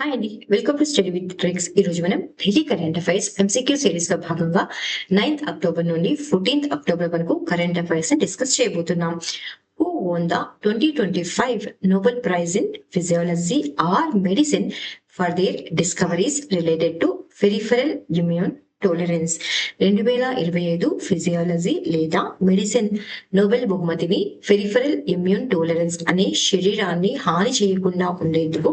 Hi అండి, welcome to study with tricks. ఈ రోజు మనం Delhi current affairs MCQ series లో భాగంగా 9th అక్టోబర్ నుండి 14th అక్టోబర్ వరకు కరెంట్ అఫైర్స్ డిస్కస్ చేయబోతున్నాం. Who won the 2025 Nobel Prize in Physiology or Medicine for their discoveries related to peripheral immune tolerance? 2025 physiology లేదా medicine Nobel బహుమతిని peripheral immune tolerance అనే శరీరాన్ని హాని చేయకుండా ఉండేందుకు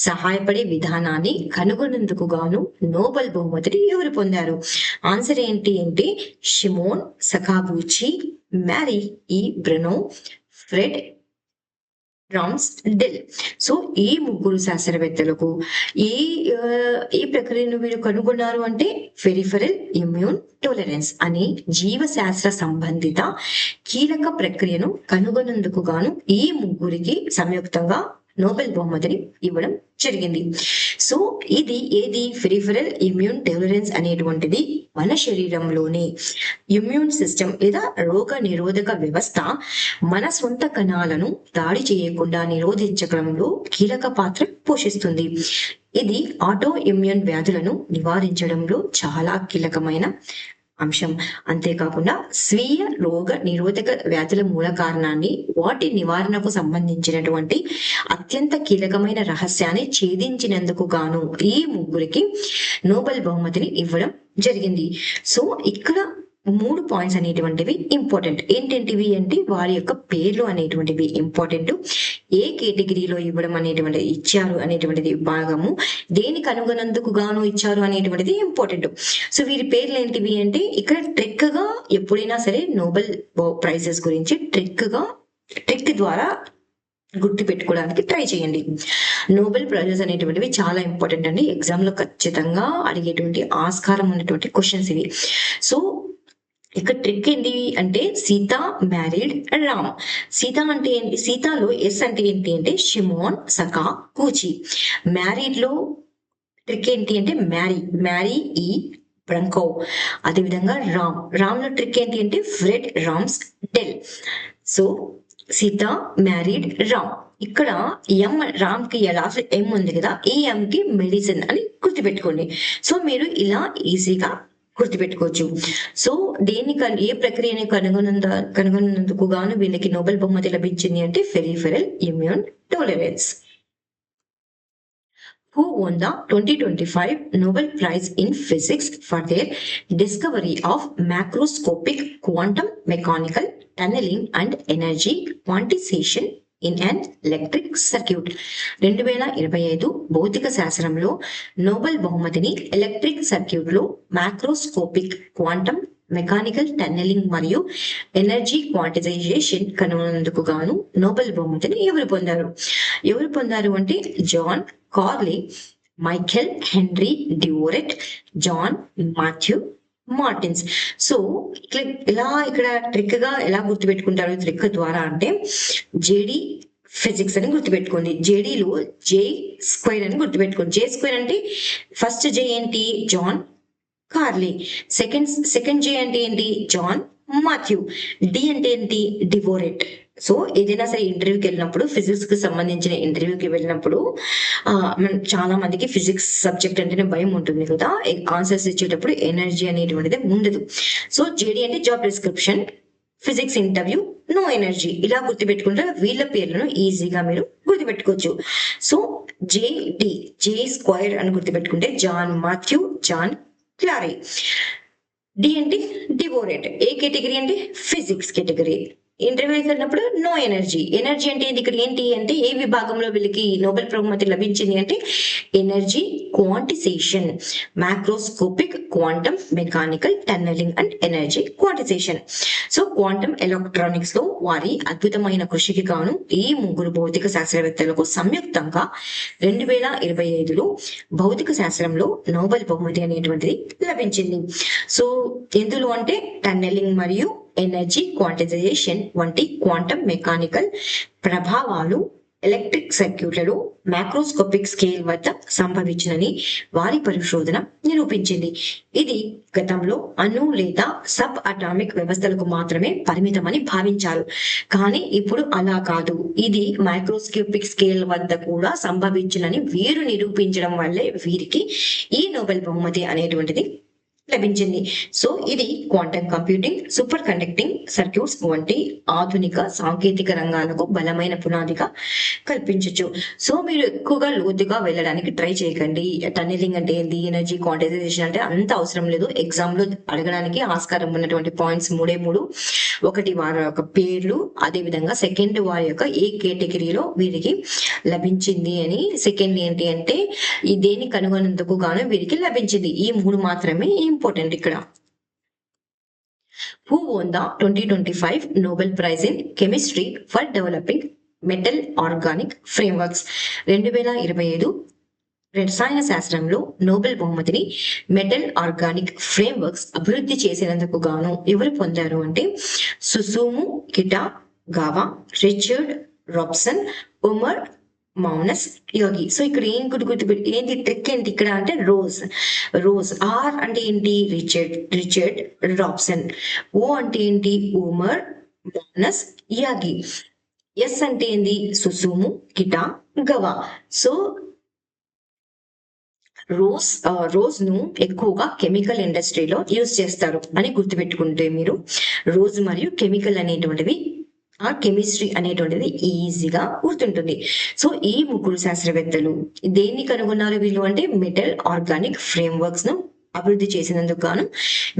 సహాయపడే విధానాన్ని కనుగొనేందుకు గాను నోబెల్ బహుమతిని ఎవరు పొందారు? ఆన్సర్ ఏంటి అంటే షిమోన్ సకాగుచి, మ్యారీ ఈ బ్రెనో, ఫ్రెడ్ రామ్స్ డెల్. సో ఈ ముగ్గురు శాస్త్రవేత్తలకు ఈ ఈ ప్రక్రియను వీరు కనుగొన్నారు అంటే పెరిఫెరల్ ఇమ్యూన్ టాలరెన్స్ అనే జీవశాస్త్ర సంబంధిత కీలక ప్రక్రియను కనుగొనేందుకు గాను ఈ ముగ్గురికి సంయుక్తంగా నోబెల్ బహుమతిని ఇవ్వడం జరిగింది. సో ఇది ఏది పెరిఫెరల్ ఇమ్యూన్ టాలరెన్స్ అనేటువంటిది మన శరీరంలోని ఇమ్యూన్ సిస్టమ్ లేదా రోగ నిరోధక వ్యవస్థ మన సొంత కణాలను దాడి చేయకుండా నిరోధించడంలో కీలక పాత్ర పోషిస్తుంది. ఇది ఆటో ఇమ్యూన్ వ్యాధులను నివారించడంలో చాలా కీలకమైన అంశం. అంతేకాకుండా స్వీయ రోగ నిరోధక వ్యాధుల మూల కారణాన్ని వాటి నివారణకు సంబంధించినటువంటి అత్యంత కీలకమైన రహస్యాన్ని ఛేదించినందుకు గాను ఈ ముగ్గురికి నోబెల్ బహుమతిని ఇవ్వడం జరిగింది. సో ఇక్కడ 3 పాయింట్స్ అనేటువంటివి ఇంపార్టెంట్. ఏంటంటివి అంటే వారి యొక్క పేర్లు అనేటువంటివి ఇంపార్టెంట్, ఏ కేటగిరీలో ఇవ్వడం అనేటువంటిది ఇచ్చారు అనేటువంటిది భాగము, దేని కనుగొనందుకు గాను ఇచ్చారు అనేటువంటిది ఇంపార్టెంట్. సో వీరి పేర్లు ఏంటివి అంటే ఇక్కడ ట్రిక్ గా ఎప్పుడైనా సరే నోబెల్ ప్రైజెస్ గురించి ట్రిక్ ద్వారా గుర్తు పెట్టుకోవడానికి ట్రై చేయండి. నోబెల్ ప్రైజెస్ అనేటువంటివి చాలా ఇంపార్టెంట్ అండి. ఎగ్జామ్ లో ఖచ్చితంగా అడిగేటువంటి ఆస్కారం ఉన్నటువంటి క్వశ్చన్స్ ఇవి. సో ఇక్కడ ట్రిక్ ఏంటి అంటే సీత మ్యారీడ్ రామ్. సీత అంటే ఏంటి? సీతలో ఎస్ అంటే ఏంటి అంటే షిమోన్ సకా కూచి. మ్యారీడ్ లో ట్రిక్ ఏంటి అంటే మ్యారీ ఈ బ్రంకో. అదేవిధంగా రామ్ లో ట్రిక్ ఏంటి అంటే Fred Ramsdell. So Sita married Ram. ఇక్కడ ఎం రామ్ కి లాస్ట్ ఎం ఉంది కదా, ఈ ఎం కి మెడిసిన్ అని గుర్తుపెట్టుకోండి. సో మీరు ఇలా ఈజీగా గుర్తుపెట్టుకోవచ్చు. సో ఏ ప్రక్రియని కనుగొన్నందుకు గాను వీళ్ళకి నోబెల్ బహుమతి లభించింది అంటే peripheral immune tolerance. Who won the 2025 Nobel Prize in Physics for their discovery of macroscopic quantum mechanical tunneling and energy quantization in and electric circuit? 2025 భౌతిక శాస్త్రంలో నోబెల్ బహుమతిని ఎలక్ట్రిక్ సర్క్యూట్ లో మ్యాక్రోస్కోపిక్ క్వాంటమ్ మెకానికల్ టన్నెలింగ్ మరియు energy quantization కనుగొనేందుకు గాను Nobel బహుమతిని ఎవరు పొందారు అంటే John Clarke, Michael Henry Devoret, John Matthew Martinis. So ఇక్కడ ట్రిక్ గా ఎలా గుర్తుపెట్టుకుంటారు ట్రిక్ ద్వారా అంటే జేడి ఫిజిక్స్ అని గుర్తుపెట్టుకోండి. జేడీలో జే స్క్వేర్ అని గుర్తుపెట్టుకోండి. జే స్క్వేర్ అంటే ఫస్ట్ జే ఏంటి జాన్ కార్లీ, సెకండ్ జే అంటే ఏంటి జాన్ మాథ్యూ, డి అంటే ఏంటి డివోరెట్. సో ఏదైనా సరే ఇంటర్వ్యూకి వెళ్ళినప్పుడు ఫిజిక్స్ కి సంబంధించిన ఇంటర్వ్యూకి వెళ్ళినప్పుడు చాలా మందికి ఫిజిక్స్ సబ్జెక్ట్ అంటేనే భయం ఉంటుంది కదా, ఆన్సర్స్ ఇచ్చేటప్పుడు ఎనర్జీ అనేటువంటిది ఉండదు. సో జేడి అంటే job description, physics interview no energy. ఇలా గుర్తుపెట్టుకుంటే వీళ్ళ పేర్లను ఈజీగా మీరు గుర్తుపెట్టుకోవచ్చు. సో జే స్క్వైర్ అని గుర్తుపెట్టుకుంటే జాన్ మాథ్యూ, జాన్ క్లారీ. డి అంటే డివోరెట్, ఏ కేటగిరీ అంటే ఫిజిక్స్ కేటగిరీ. ఇంటర్వ్యూకి వెళ్ళినప్పుడు నో ఎనర్జీ అంటే ఇక్కడ ఏంటి అంటే ఏ విభాగంలో వీళ్ళకి నోబెల్ బహుమతి లభించింది అంటే energy quantization, macroscopic quantum mechanical tunnelling and energy quantization. So quantum electronics లో వారి అద్భుతమైన కృషికి గాను ఈ ముగ్గురు భౌతిక శాస్త్రవేత్తలకు సంయుక్తంగా 2025లో భౌతిక శాస్త్రంలో నోబెల్ బహుమతి అనేటువంటిది లభించింది. సో ఎందులో అంటే టన్నెలింగ్ మరియు ఎనర్జీ క్వాంటిజైజేషన్ వంటి క్వాంటమ్ మెకానికల్ ప్రభావాలు ఎలక్ట్రిక్ సర్క్యూట్లలో మైక్రోస్కోపిక్ స్కేల్ వద్ద సంభవించినని వారి పరిశోధన నిరూపించింది. ఇది గతంలో అణు లేదా సబ్ అటామిక్ వ్యవస్థలకు మాత్రమే పరిమితమని భావించారు. కానీ ఇప్పుడు అలా కాదు. ఇది మైక్రోస్కోపిక్ స్కేల్ వద్ద కూడా సంభవించినని వీరు నిరూపించడం వల్లే వీరికి ఈ నోబెల్ బహుమతి అనేటువంటిది లభించింది. సో ఇది quantum computing, super conducting circuits వంటి ఆధునిక సాంకేతిక రంగాలకు బలమైన పునాదిగా కల్పించవచ్చు. సో మీరు ఎక్కువగా లోతుగా వెళ్ళడానికి ట్రై చేయకండి. టన్నెలింగ్ అంటే ఏంది, ఎనర్జీ క్వాంటైజేషన్ అంటే అంత అవసరం లేదు. ఎగ్జామ్ లో అడగడానికి ఆస్కారం ఉన్నటువంటి పాయింట్స్ మూడు. ఒకటి వారి యొక్క పేర్లు, అదే విధంగా సెకండ్ వారి యొక్క ఏ కేటగిరీలో వీరికి లభించింది అని, సెకండ్ ఏంటి అంటే ఈ దేని కనుగొనందుకు గాను వీరికి లభించింది. ఈ మూడు మాత్రమే ఇంపార్టెంట్ ఇక్కడ. Who won the 2025 Nobel Prize in Chemistry for Developing Metal Organic Frameworks? 2025 రసాయన శాస్త్రంలో నోబెల్ బహుమతిని మెటల్ ఆర్గానిక్ ఫ్రేమ్వర్క్స్ అభివృద్ధి చేసినందుకు గాను ఎవరు పొందారు అంటే సుసుము కిటాగావా, రిచర్డ్ రాబ్సన్, ఉమర్ మౌనస్ యోగి. సో ఇక్కడ ఏం ఏంటి ట్రిక్ ఏంటి ఇక్కడ అంటే రోజ్ ఆర్ అంటే ఏంటి రిచర్డ్ రాబ్సన్, ఓ అంటే ఏంటి ఉమర్ మౌనస్ యాగి, ఎస్ అంటే ఏంటి సుసుము కిటాగావా. సో రోజ్ ను ఎక్కువగా కెమికల్ ఇండస్ట్రీలో యూజ్ చేస్తారు అని గుర్తుపెట్టుకుంటే మీరు రోజ్ మరియు కెమికల్ అనేటువంటివి ఆ కెమిస్ట్రీ అనేటువంటిది ఈజీగా గుర్తుంటుంది. సో ఈ ముగ్గురు శాస్త్రవేత్తలు దేన్ని కనుగొన్నారు వీళ్ళు అంటే మెటల్ ఆర్గానిక్ ఫ్రేమ్వర్క్స్ ను అభివృద్ధి చేసినందుకు గాను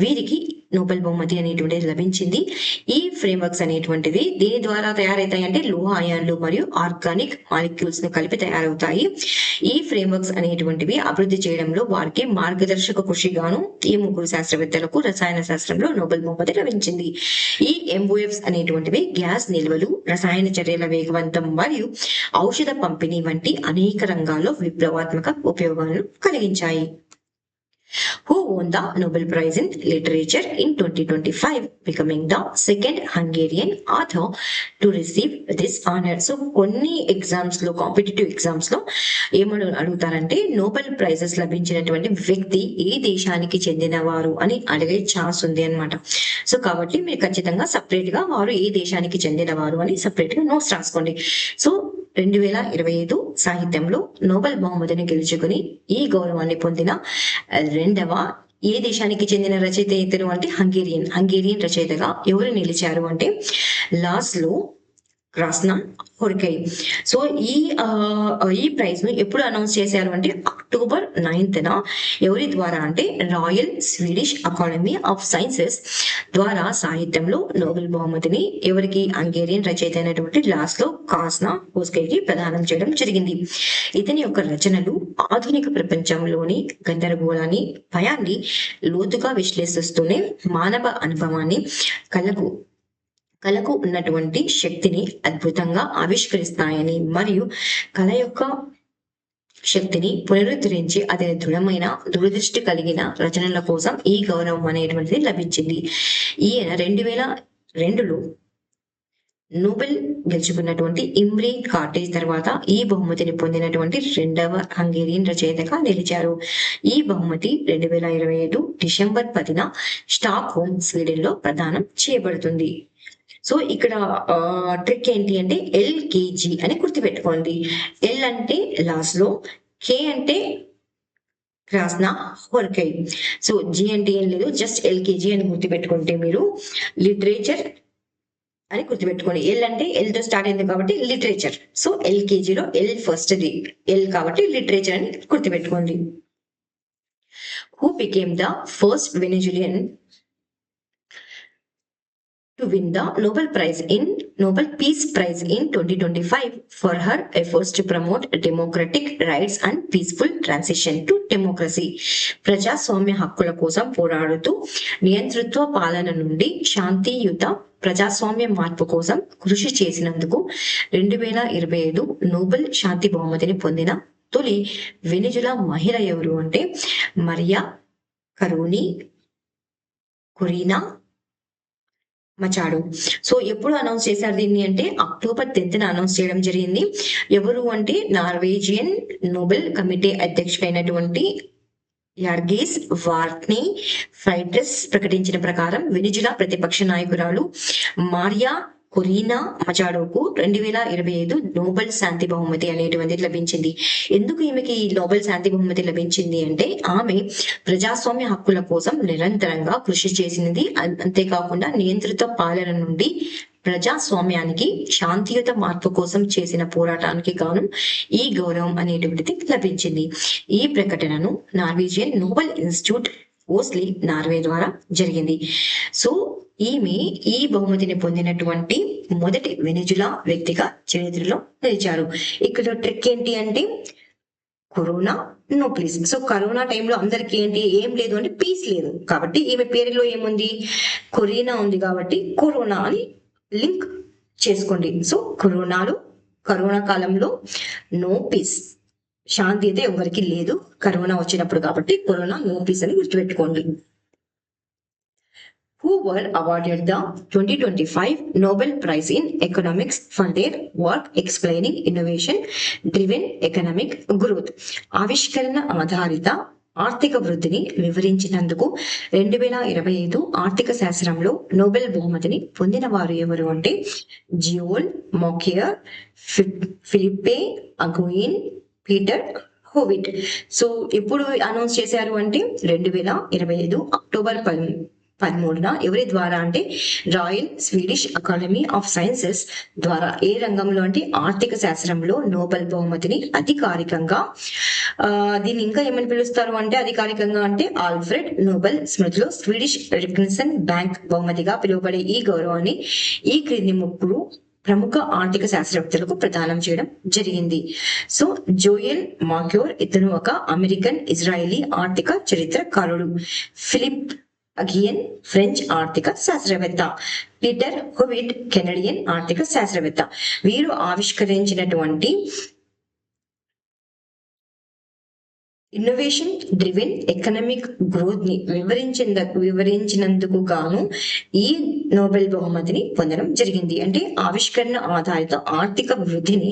వీరికి నోబెల్ బహుమతి అనేటువంటిది లభించింది. ఈ ఫ్రేమ్వర్క్స్ అనేటువంటివి దేని ద్వారా తయారవుతాయి అంటే లోహ అయాన్లు మరియు ఆర్గానిక్ మాలిక్యూల్స్ ను కలిపి తయారవుతాయి. ఈ ఫ్రేమ్వర్క్స్ అనేటువంటివి అభివృద్ధి చేయడంలో వారికి మార్గదర్శక కృషిగాను ఈ ముగ్గురు శాస్త్రవేత్తలకు రసాయన శాస్త్రంలో నోబెల్ బహుమతి లభించింది. ఈ ఎంఓఎఫ్స్ అనేటువంటివి గ్యాస్ నిల్వలు, రసాయన చర్యల వేగవంతం మరియు ఔషధ పంపిణీ వంటి అనేక రంగాల్లో విప్లవాత్మక ఉపయోగాలను కలిగించాయి. Who won the Nobel Prize in Literature in 2025, becoming the second Hungarian author to receive this honor? So కొన్ని ఎగ్జామ్స్ లో, కాంపిటేటివ్ ఎగ్జామ్స్ లో ఏమని అడుగుతారంటే నోబెల్ ప్రైజెస్ లభించినటువంటి వ్యక్తి ఏ దేశానికి చెందినవారు అని అడిగే ఛాన్స్ ఉంది అనమాట. సో కాబట్టి మీరు ఖచ్చితంగా సపరేట్ గా వారు ఏ దేశానికి చెందినవారు అని సపరేట్ గా నోట్స్ రాసుకోండి. సో 2025 సాహిత్యంలో నోబెల్ బహుమతిని గెలుచుకుని ఈ గౌరవాన్ని పొందిన రెండవ ఏ దేశానికి చెందిన రచయిత ఇతను అంటే హంగేరియన్ రచయితగా ఎవరు నిలిచారు అంటే లాస్లో క్రాస్నా హోర్కై. సో ఈ ప్రైజ్ ను ఎప్పుడు అనౌన్స్ చేశారు అంటే October 9th ఎవరి ద్వారా అంటే royal Swedish Academy of sciences ద్వారా సాహిత్యంలో నోబెల్ బహుమతిని ఎవరికి హంగేరియన్ రచయిత అయినటువంటి లాస్లో క్రాస్నా హోర్కైకి ప్రదానం చేయడం జరిగింది. ఇతని యొక్క రచనలు ఆధునిక ప్రపంచంలోని గందరగోళాన్ని, భయాన్ని లోతుగా విశ్లేషిస్తూనే మానవ అనుభవాన్ని, కళకు ఉన్నటువంటి శక్తిని అద్భుతంగా ఆవిష్కరిస్తాయని మరియు కళ యొక్క శక్తిని పునరుద్ధరించి అదే దృఢమైన దూరదృష్టి కలిగిన రచనల కోసం ఈ గౌరవం అనేటువంటిది లభించింది. ఈయన 2002లో నోబెల్ గెలుచుకున్నటువంటి ఇమ్రే కార్టేజ్ తర్వాత ఈ బహుమతిని పొందినటువంటి రెండవ హంగేరియన్ రచయితగా నిలిచారు. ఈ బహుమతి 2025 డిసెంబర్ 10న స్టాక్ హోమ్, స్వీడన్ లో ప్రదానం చేయబడుతుంది. సో ఇక్కడ ట్రిక్ ఏంటి అంటే ఎల్కేజీ అని గుర్తుపెట్టుకోండి. ఎల్ అంటే లాస్లో, కే అంటే క్రాస్నా హోర్కై. సో జీ అంటే ఏం లేదు, జస్ట్ ఎల్కేజీ అని గుర్తుపెట్టుకుంటే మీరు లిటరేచర్ అని గుర్తుపెట్టుకోండి. ఎల్ అంటే ఎల్ తో స్టార్ట్ అయింది కాబట్టి లిటరేచర్. సో ఎల్కేజీలో ఎల్ ఫస్ట్ ది ఎల్ కాబట్టి లిటరేచర్ అని గుర్తుపెట్టుకోండి. Who became the first Venezuelan to win the Nobel Peace Prize in 2025 for her efforts to promote democratic rights and peaceful transition to democracy. ప్రజాస్వామ్య హక్కుల కోసం పోరాడుతూ నియంతృత్వ పాలన నుండి శాంతియుత ప్రజాస్వామ్య మార్పు కోసం కృషి చేసినందుకు 2025 నోబెల్ శాంతి బహుమతిని పొందిన తొలి వెనిజులా మహిళ ఎవరు అంటే మరియా కరోనీ కొరీనా మచాడో. సో ఎప్పుడు అనౌన్స్ చేశారు దీన్ని అంటే అక్టోబర్ 10th అనౌన్స్ చేయడం జరిగింది. ఎవరు అంటే నార్వేజియన్ నోబెల్ కమిటీ అధ్యక్షుడైనటువంటి యార్గీస్ వార్ట్నీ ఫ్రైడ్రస్ ప్రకటించిన ప్రకారం వెనిజులా ప్రతిపక్ష నాయకురాలు మారియా కొరీనా మచాడోకు 2025 నోబెల్ శాంతి బహుమతి అనేటువంటిది లభించింది. ఎందుకు ఈమెకి ఈ నోబెల్ శాంతి బహుమతి లభించింది అంటే ఆమె ప్రజాస్వామ్య హక్కుల కోసం నిరంతరంగా కృషి చేసినది, అంతేకాకుండా నియంత్రిత పాలన నుండి ప్రజాస్వామ్యానికి శాంతియుత మార్పు కోసం చేసిన పోరాటానికి గాను ఈ గౌరవం అనేటువంటిది లభించింది. ఈ ప్రకటనను నార్వేజియన్ నోబెల్ ఇన్స్టిట్యూట్ ఓస్లీ నార్వే ద్వారా జరిగింది. సో ఈమె ఈ బహుమతిని పొందినటువంటి మొదటి వెనిజులా వ్యక్తిగా చరిత్రలో నిలిచారు. ఇక్కడ ట్రిక్ ఏంటి అంటే corona no please. So corona టైంలో అందరికి ఏంటి ఏం లేదు అంటే పీస్ లేదు, కాబట్టి ఈమె పేరులో ఏముంది కొరీనా ఉంది కాబట్టి కరోనా అని లింక్ చేసుకోండి. సో కరోనా కాలంలో నో పీస్, శాంతి అయితే ఎవరికి లేదు కరోనా వచ్చినప్పుడు, కాబట్టి కరోనా నో పీస్ అని గుర్తుపెట్టుకోండి. Who were awarded the 2025 Nobel Prize in Economics for their work explaining innovation-driven economic growth. ఆవిష్కరణ ఆధారిత ఆర్థిక వృద్ధిని వివరించినందుకు 2025 ఆర్థిక శాస్త్రంలో నోబెల్ బహుమతిని పొందిన వారు ఎవరు అంటే జియోల్ మోకియర్, ఫిలిప్పే అగోయిన్, పీటర్ హోవిట్. సో ఎప్పుడు అనౌన్స్ చేశారు అంటే 2025 అక్టోబర్ 13న. ఎవరి ద్వారా అంటే royal Swedish Academy of sciences ద్వారా. ఏ రంగంలో అంటే ఆర్థిక శాస్త్రంలో నోబెల్ బహుమతిని అధికారికంగా దీన్ని ఇంకా ఏమని పిలుస్తారు అంటే అధికారికంగా అంటే ఆల్ఫ్రెడ్ నోబెల్ స్మృతిలో స్వీడిష్ రికగ్నిషన్ బ్యాంక్ బహుమతిగా పిలువబడే ఈ గౌరవాన్ని ఈ క్రింది ముగ్గురు ప్రముఖ ఆర్థిక శాస్త్రవేత్తలకు ప్రదానం చేయడం జరిగింది. సో జోయెల్ మాక్యూర్, ఇతను ఒక అమెరికన్ ఇజ్రాయలీ ఆర్థిక చరిత్రకారుడు. ఫిలిప్ అగియన్ ఫ్రెంచ్ ఆర్థిక శాస్త్రవేత్త. పీటర్ హోవిట్ కెనడియన్ ఆర్థిక శాస్త్రవేత్త. వీరు ఆవిష్కరించినటువంటి ఇన్నోవేషన్ డ్రివెన్ ఎకనామిక్ గ్రోత్ ని వివరించినందుకు గాను ఈ నోబెల్ బహుమతిని పొందడం జరిగింది. అంటే ఆవిష్కరణ ఆధారిత ఆర్థిక వృద్ధిని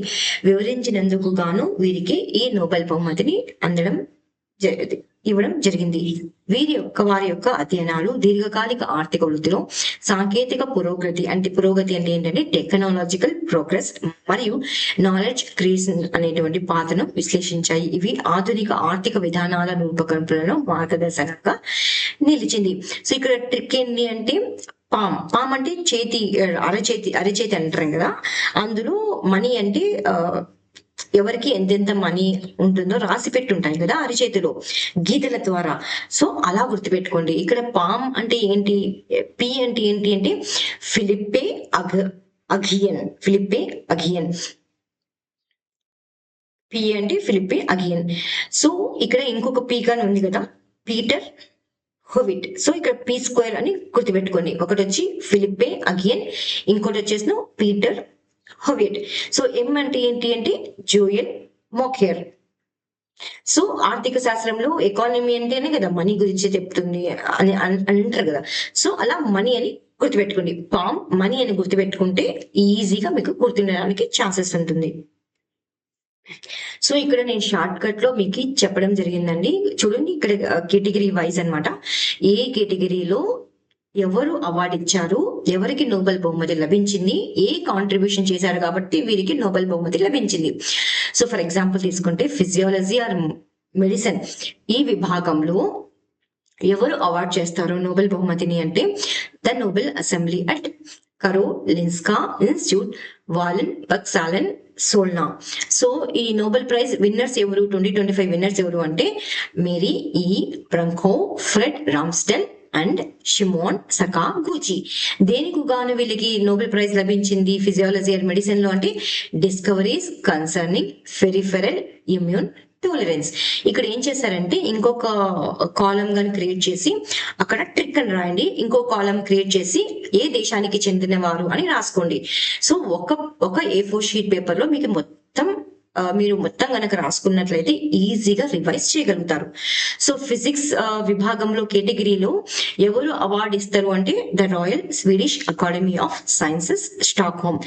వివరించినందుకు గాను వీరికి ఈ నోబెల్ బహుమతిని ఇవ్వడం జరిగింది. వారి యొక్క అధ్యయనాలు దీర్ఘకాలిక ఆర్థిక వృద్ధిలో సాంకేతిక పురోగతి అంటే ఏంటంటే టెక్నాలజికల్ ప్రోగ్రెస్ మరియు నాలెడ్జ్ క్రియేషన్ అనేటువంటి పాత్రను విశ్లేషించాయి. ఇవి ఆధునిక ఆర్థిక విధానాల రూపకల్పనలో మార్గదర్శకంగా నిలిచింది. సో ఇక్కడ ట్రిక్ ఏంటి అంటే పామ్ అంటే అరచేతి అంటారు కదా, అందులో మనీ అంటే ఎవరికి ఎంతెంత మనీ ఉంటుందో రాసి పెట్టుంటాయి కదా అరిచేతిలో గీతల ద్వారా. సో అలా గుర్తుపెట్టుకోండి. ఇక్కడ పామ్ అంటే ఏంటి, పి అంటే ఏంటి అంటే ఫిలిప్పే అగియన్, పి అంటే ఫిలిప్పే అగియన్. సో ఇక్కడ ఇంకొక పీ గాని ఉంది కదా, పీటర్ హోవిట్. సో ఇక్కడ పీ స్క్వేర్ అని గుర్తుపెట్టుకోండి. ఒకటి వచ్చి ఫిలిప్పే అగియన్, ఇంకోటి వచ్చేసి పీటర్ హోవిట్. సో ఎం అంటే ఏంటి అంటే జోయెల్ మోకియర్. సో ఆర్థిక శాస్త్రంలో ఎకానమీ అంటేనే కదా మనీ గురించి చెప్తుంది అని అంటారు కదా. సో అలా మనీ అని గుర్తుపెట్టుకోండి. పామ్ మనీ అని గుర్తుపెట్టుకుంటే ఈజీగా మీకు గుర్తుండడానికి ఛాన్సెస్ ఉంటుంది. సో ఇక్కడ నేను షార్ట్ కట్ లో మీకు చెప్పడం జరిగిందండి. చూడండి ఇక్కడ కేటగిరీ వైజ్ అన్నమాట. ఏ కేటగిరీలో ఎవరు అవార్డు ఇచ్చారు, ఎవరికి నోబెల్ బహుమతి లభించింది, ఏ కాంట్రిబ్యూషన్ చేశారు కాబట్టి వీరికి నోబెల్ బహుమతి లభించింది. సో ఫర్ ఎగ్జాంపుల్ తీసుకుంటే ఫిజియాలజీ ఆర్ మెడిసిన్ ఈ విభాగంలో ఎవరు అవార్డు చేస్తారు నోబెల్ బహుమతిని అంటే the Nobel assembly at Karolinska Institute Wallenbergsalen Solna. So ఈ నోబెల్ ప్రైజ్ విన్నర్స్ ఎవరు, 2025 విన్నర్స్ ఎవరు అంటే Mary E Brunkow, Fred Ramsdell and Shimon Sakaguchi. దేనికి గాను వీళ్ళకి నోబెల్ ప్రైజ్ లభించింది ఫిజియాలజీ అండ్ మెడిసిన్ లో అంటే discoveries concerning peripheral immune tolerance. ఇక్కడ ఏం చేశారంటే ఇంకొక కాలం గాని క్రియేట్ చేసి అక్కడ ట్రిక్ అని రాయండి, ఇంకో కాలం క్రియేట్ చేసి ఏ దేశానికి చెందిన వారు అని రాసుకోండి. సో ఒక A4 షీట్ పేపర్ లో మీకు మొత్తం మీరు మొత్తం గనక రాసుకున్నట్లయితే ఈజీగా రివైజ్ చేయగలుగుతారు. సో ఫిజిక్స్ విభాగంలో కేటగిరీలో ఎవరు అవార్డు ఇస్తారు అంటే the Royal Swedish Academy of Sciences Stockholm.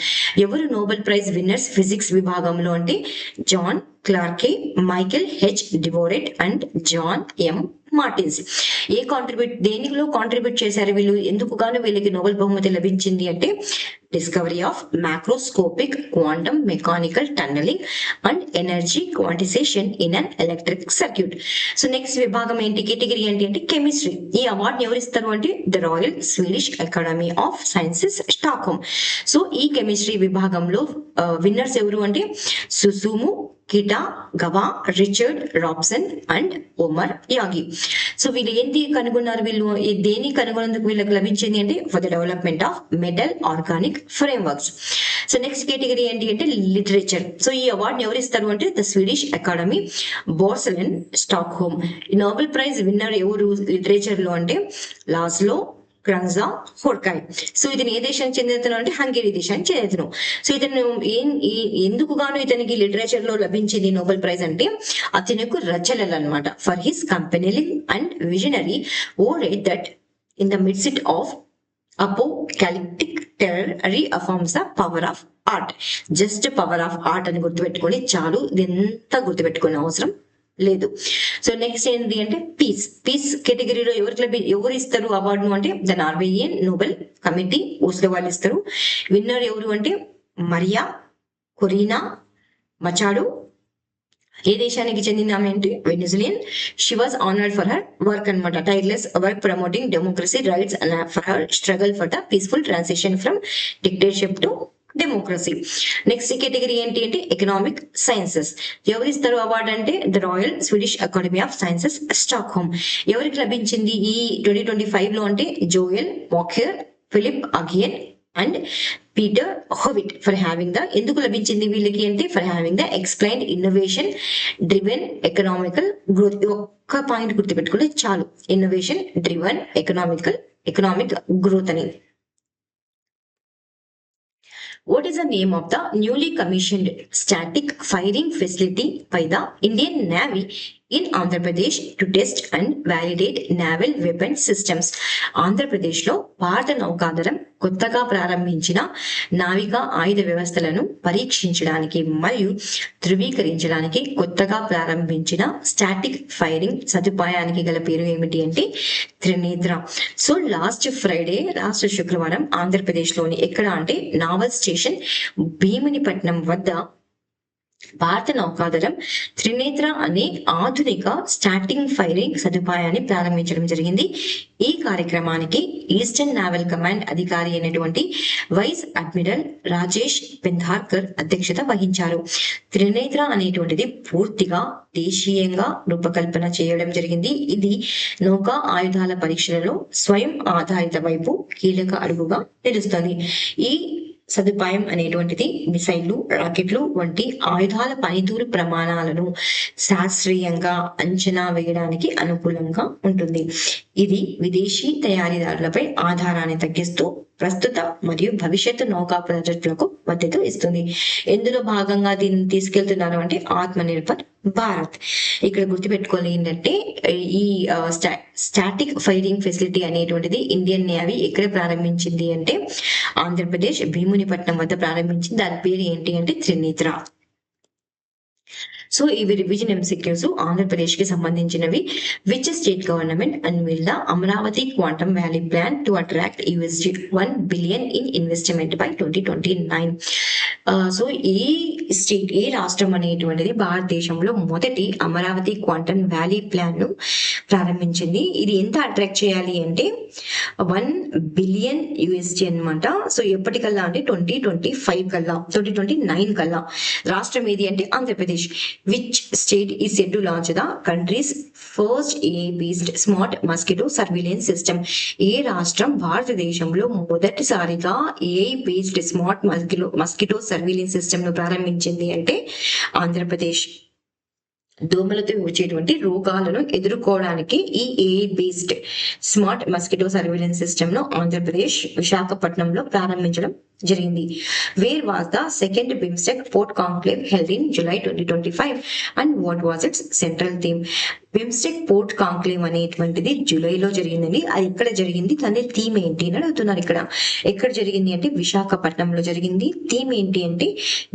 ఎవరు నోబెల్ ప్రైజ్ విన్నర్స్ ఫిజిక్స్ విభాగంలో అంటే John Clarke, Michael H Devoret and John M Martinis. దేనిలో కాంట్రిబ్యూట్ చేశారు వీళ్ళు, ఎందుకు గాను వీళ్ళకి నోబెల్ బహుమతి లభించింది అంటే discovery of macroscopic quantum mechanical tunnelling and energy quantization in an electric circuit. So next విభాగం ఏంటి, కేటగిరీ ఏంటి అంటే కెమిస్ట్రీ. ఈ అవార్డు ఎవరు ఇస్తారు అంటే the Royal Swedish Academy of Sciences Stockholm. So ఈ కెమిస్ట్రీ విభాగంలో విన్నర్స్ ఎవరు అంటే Susumu Kitagawa, Richard Robson and Omar Yaghi. So వీళ్ళు ఏంటి కనుగొన్నారు, వీళ్ళు దేని కనుగొనేందుకు వీళ్ళకి లభించింది అంటే for the development of metal organic frameworks. So next category ఏంటి అంటే లిటరేచర్. సో ఈ అవార్డు ఎవరు ఇస్తారు అంటే the Swedish Academy Borssalen Stockholm. Nobel prize winner ఎవరు లిటరేచర్ లో అంటే లాస్లో క్రాంజా హోర్కాయ్. సో ఇతను ఏ దేశానికి చెందినతను అంటే హంగేరీ దేశానికి చెందినతను. సో ఇతను ఎందుకు గాను ఇతనికి లిటరేచర్ లో లభించింది నోబెల్ ప్రైజ్ అంటే అతనికి రచనలు అనమాట. For his compelling and visionary oeuvre that in the midst of apocalyptic terror reaffirms the power of art. Just power of art అని గుర్తుపెట్టుకొని చాలు, ఇదంతా గుర్తుపెట్టుకునే అవసరం లేదు. సో నెక్స్ట్ ఏంటి అంటే పీస్ కేటగిరీలో ఎవరు ఇస్తారు అవార్డును అంటే ద నార్వేజియన్ నోబెల్ కమిటీ ఓస్లో వాళ్ళు ఇస్తారు. విన్నర్ ఎవరు అంటే మరియా కొరీనా మచాడో. ఏ దేశానికి చెందిన ఆమె అంటే Venezuelan. She was honoured for her work అనమాట, tireless work promoting democracy rights and for her struggle for the peaceful transition from dictatorship to democracy. Next category ఏంటి అంటే ఎకనామిక్ సైన్సెస్. ఎవరు ఇస్తారు award అంటే the Royal Swedish Academy of Sciences Stockholm. ఎవరికి లభించింది ఈ 2025 లో అంటే Joel Mokyr, Philippe Aghion and Peter Howitt for having the, ఎందుకు లభించింది వీళ్ళకి అంటే for having the explained innovation driven economical growth. ఒక్క పాయింట్ గుర్తుపెట్టుకుంటే చాలు, ఇన్నోవేషన్ డ్రివెన్ ఎకనామిక్ గ్రోత్ అనేది. What is the name of the newly commissioned static firing facility by the Indian Navy in Andhra Pradesh to test and validate naval weapon systems? Andhra Pradesh లో భారత నౌకాదళం కొత్తగా ప్రారంభించిన నావికా ఆయుధ వ్యవస్థలను పరీక్షించడానికి మరియు ధృవీకరించడానికి కొత్తగా ప్రారంభించిన స్టాటిక్ ఫైరింగ్ సదుపాయానికి గల పేరు ఏమిటి అంటే త్రినేత్ర. సో లాస్ట్ శుక్రవారం ఆంధ్రప్రదేశ్ లోని ఎక్కడ అంటే నావల్ స్టేషన్ భీమునిపట్నం వద్ద భారత నౌకాదళం త్రినేత్ర అనే ఆధునిక స్టాటిక్ ఫైరింగ్ సదుపాయాన్ని ప్రారంభించడం జరిగింది. ఈ కార్యక్రమానికి ఈస్టర్న్ నావల్ కమాండ్ అధికారి అయినటువంటి వైస్ అడ్మిరల్ రాజేష్ పెంధార్కర్ అధ్యక్షత వహించారు. త్రినేత్ర అనేటువంటిది పూర్తిగా దేశీయంగా రూపకల్పన చేయడం జరిగింది. ఇది నౌకా ఆయుధాల పరీక్షలలో స్వయం ఆధారిత వైపు కీలక అడుగుగా నిలుస్తుంది. ఈ సదుపాయం అనేటువంటిది మిసైళ్లు, రాకెట్లు వంటి ఆయుధాల పనితీరు ప్రమాణాలను శాస్త్రీయంగా అంచనా వేయడానికి అనుకూలంగా ఉంటుంది. ఇది విదేశీ తయారీదారులపై ఆధారాన్ని తగ్గిస్తూ ప్రస్తుత మరియు భవిష్యత్తు నౌకా ప్రాజెక్టులకు మద్దతు ఇస్తుంది. ఎందులో భాగంగా దీన్ని తీసుకెళ్తున్నారు అంటే ఆత్మ నిర్భర్ భారత్. ఇక్కడ గుర్తుపెట్టుకోవాలి ఏంటంటే ఈ స్టాటిక్ ఫైరింగ్ ఫెసిలిటీ అనేటువంటిది ఇండియన్ నేవీ ఎక్కడ ప్రారంభించింది అంటే ఆంధ్రప్రదేశ్ భీమునిపట్నం వద్ద ప్రారంభించింది. దాని పేరు ఏంటి అంటే త్రినేత్ర. సో ఇవి రివిజన్ ఎంసిక్యూస్ ఆంధ్రప్రదేశ్ కి సంబంధించినవి. Which state government unveiled the Amaravati quantum valley plan to attract $1 billion in investment by 2029. So ఏ రాష్ట్రం అనేటువంటిది భారతదేశంలో మొదటి అమరావతి క్వాంటమ్ వ్యాలీ ప్లాన్ ను ప్రారంభించింది. ఇది ఎంత అట్రాక్ట్ చేయాలి అంటే $1 బిలియన్ అనమాట. సో ఎప్పటికల్లా అంటే 2029 కల్లా. రాష్ట్రం ఏది అంటే Andhra Pradesh. Which state is said to launch the country's first AI-based smart mosquito surveillance system? ఏ రాష్ట్రం భారతదేశంలో మొదటిసారిగా AI based smart mosquito surveillance system ను ప్రారంభించింది అంటే ఆంధ్రప్రదేశ్. దోమలతో వచ్చేటువంటి రోగాలను ఎదుర్కోవడానికి ఈ AI based smart mosquito surveillance system ను ఆంధ్రప్రదేశ్ విశాఖపట్నంలో ప్రారంభించడం జరిగింది. Wear was the second BIMSTEC port conclave held in July 2025 and what was it's central theme? BIMSTEC port conclave అనేటువంటిది జూలైలో జరిగిందండి. అది ఎక్కడ జరిగింది, దాని థీమ్ ఏంటి అని అడుగుతున్నారు ఇక్కడ. ఎక్కడ జరిగింది అంటే విశాఖపట్నంలో జరిగింది. థీమ్ ఏంటి అంటే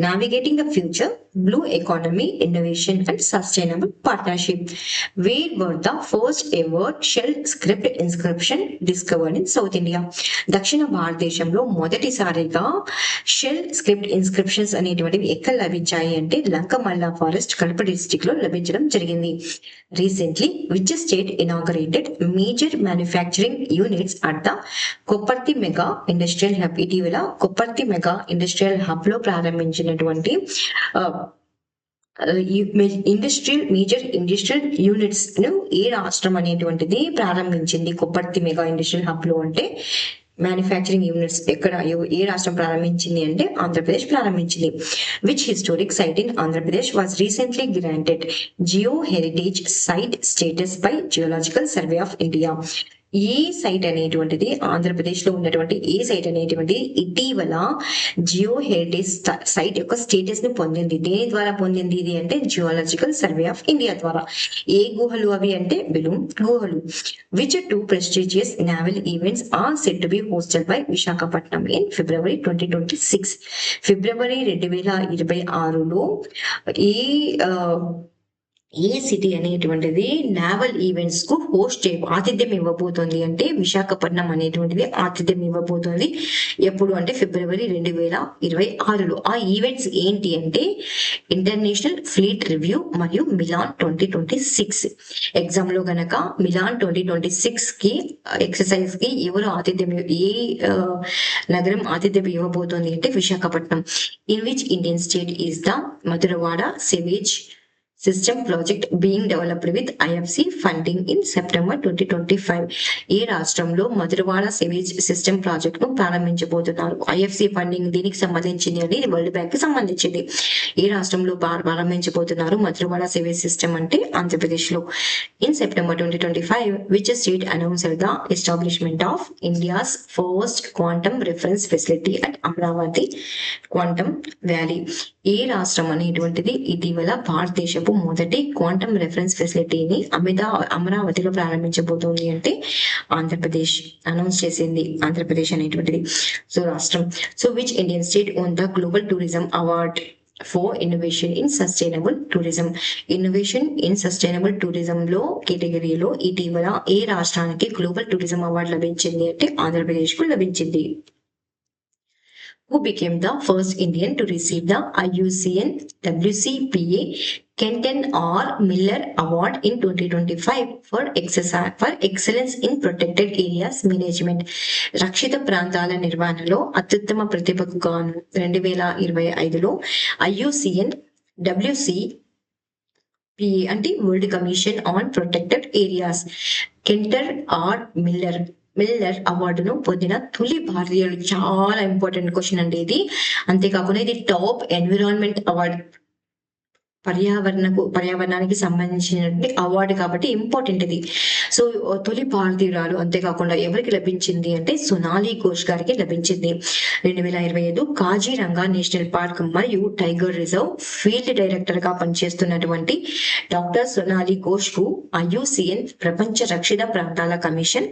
navigating the future, blue economy, innovation and sustainable partnership. Where were the first ever shell script inscription discovered in south India? దక్షిణ భారతదేశంలో మొదటిసారిగా షెల్ స్క్రిప్ట్ ఇన్స్క్రిప్షన్స్ అనేటువంటివి ఎక్కడ లభించాయి అంటే లంకమల్ల ఫారెస్ట్ కడప డిస్ట్రిక్ట్ లో లభించడం జరిగింది. Recently which state inaugurated major manufacturing units at the Kopparthi mega industrial hub? ఇటీవల కొప్పర్తి మెగా ఇండస్ట్రియల్ హబ్ లో ప్రారంభించినటువంటి మేజర్ ఇండస్ట్రియల్ యూనిట్స్ ను ఏ రాష్ట్రం అనేటువంటిది ప్రారంభించింది? కొప్పర్తి మెగా ఇండస్ట్రియల్ హబ్ లో అంటే మ్యానుఫ్యాక్చరింగ్ యూనిట్స్ ఎక్కడ ఏ రాష్ట్రం ప్రారంభించింది అంటే ఆంధ్రప్రదేశ్ ప్రారంభించింది. Which historic site in Andhra Pradesh was recently granted geo heritage site status by geological survey of India? ఏ సైట్ అనేటువంటిది ఆంధ్రప్రదేశ్ లో ఉన్నటువంటి ఏ సైట్ అనేటువంటిది ఇటీవల జియో హెరిటేజ్ సైట్ యొక్క స్టేటస్ ని పొందింది? దేని ద్వారా పొందింది ఇది అంటే జియోలాజికల్ సర్వే ఆఫ్ ఇండియా ద్వారా. ఏ గుహలు అవి అంటే బెలూమ్ గుహలు. Which two prestigious naval events are set to be hosted by Visakhapatnam in February 2026? ఫిబ్రవరి 2026లో ఏ సిటీ అనేటువంటిది నావల్ ఈవెంట్స్ కు ఆతిథ్యం ఇవ్వబోతోంది అంటే విశాఖపట్నం అనేటువంటిది ఆతిథ్యం ఇవ్వబోతోంది. ఎప్పుడు అంటే ఫిబ్రవరి 2026లో. ఆ ఈవెంట్స్ ఏంటి అంటే ఇంటర్నేషనల్ ఫ్లీట్ రివ్యూ మరియు మిలాన్ 2026. ఎగ్జామ్ లో గనక మిలాన్ 2026 కి ఎక్సర్సైజ్ కి ఎవరు ఆతిథ్యం, ఏ నగరం ఆతిథ్యం ఇవ్వబోతోంది అంటే Visakhapatnam. In which Indian state is the Madhurawada sewage system project being developed with IFC funding in September 2025? ఏ రాష్ట్రంలో మధురవాడ సివేజ్ సిస్టమ్ ప్రాజెక్ట్ ను ప్రారంభించబోతున్నారు? ఐఎఫ్సి ఫండింగ్ దీనికి సంబంధించింది అని వరల్డ్ బ్యాంక్ కి సంబంధించింది. ఏ రాష్ట్రంలో ప్రారంభించబోతున్నారు మధురవాడ సివేజ్ సిస్టమ్ అంటే ఆంధ్రప్రదేశ్ లో. In September 2025 which state announced the establishment of India's first quantum reference facility at Amaravati quantum valley? ఏ రాష్ట్రం అనేటువంటిది ఇటీవల భారతదేశపు మొదటి క్వాంటమ్ రెఫరెన్స్ ఫెసిలిటీని అమరావతిలో ప్రారంభించబోతోంది అంటే ఆంధ్రప్రదేశ్ అనౌన్స్ చేసింది. ఆంధ్రప్రదేశ్ అనేటువంటిది సో రాష్ట్రం. So which Indian state won the global tourism award for innovation in sustainable tourism? Innovation in sustainable tourism లో కేటగిరీలో ఇటీవల ఏ రాష్ట్రానికి గ్లోబల్ టూరిజం అవార్డు లభించింది అంటే ఆంధ్రప్రదేశ్ కు లభించింది. Who became the first Indian to receive the IUCN WCPA Kenton R. Miller Award in 2025 for excellence in protected areas management? రక్షిత ప్రాంతాల నిర్వహణలో అత్యుత్తమ ప్రతిభకు గాను 2025లో IUCN WCPA అంటే world commission on protected areas Kenton R Miller అవార్డును పొందిన తొలి భారతీయుడు. చాలా ఇంపార్టెంట్ క్వశ్చన్ అండి ఇది. అంతేకాకుండా ఇది టాప్ ఎన్విరాన్మెంట్ అవార్డు, పర్యావరణానికి సంబంధించినటువంటి అవార్డు కాబట్టి ఇంపార్టెంట్ ఇది. సో తొలి భారతీయురాలు. అంతేకాకుండా ఎవరికి లభించింది అంటే సోనాలి ఘోష్ గారికి లభించింది. 2025 కాజీరంగా నేషనల్ పార్క్ మరియు టైగర్ రిజర్వ్ ఫీల్డ్ డైరెక్టర్ గా పనిచేస్తున్నటువంటి డాక్టర్ సోనాలి ఘోష్ కు ఐయుసిఎన్ ప్రపంచ రక్షిత ప్రాంతాల కమిషన్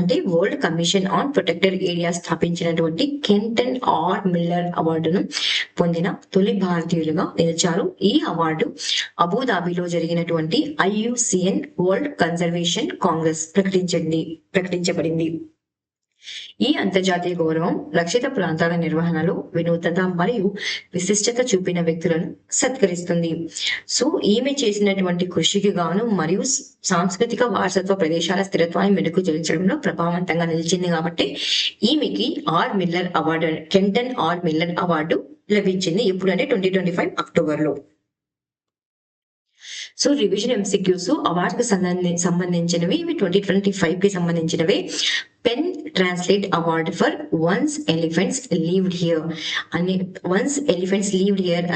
అంటే world commission on protected area స్థాపించినటువంటి కెంటన్ ఆర్ మిల్లర్ అవార్డును పొందిన తొలి భారతీయులుగా నిలిచారు. ఈ అవార్డు అబుదాబిలో జరిగినటువంటి ఐయుసిఎన్ వరల్డ్ కన్జర్వేషన్ కాంగ్రెస్ ప్రకటించబడింది. ఈ అంతర్జాతీయ గౌరవం రక్షిత ప్రాంతాల నిర్వహణలో వినూత్నత మరియు విశిష్టత చూపిన వ్యక్తులను సత్కరిస్తుంది. సో ఈమె చేసినటువంటి కృషికి గాను మరియు సాంస్కృతిక వారసత్వ ప్రదేశాల స్థిరత్వాన్ని మెరుగు చెల్లించడంలో ప్రభావవంతంగా నిలిచింది కాబట్టి ఈమెకి కెంటన్ ఆర్ మిల్లర్ అవార్డు లభించింది. ఎప్పుడు అంటే 2025 అక్టోబర్లో. సో రివిజన్ ఎంసిక్యూస్ అవార్డుకు సంబంధించినవి ఇవి 2025 కి సంబంధించినవి. Pen translate award for once elephants లీవ్డ్ here అనే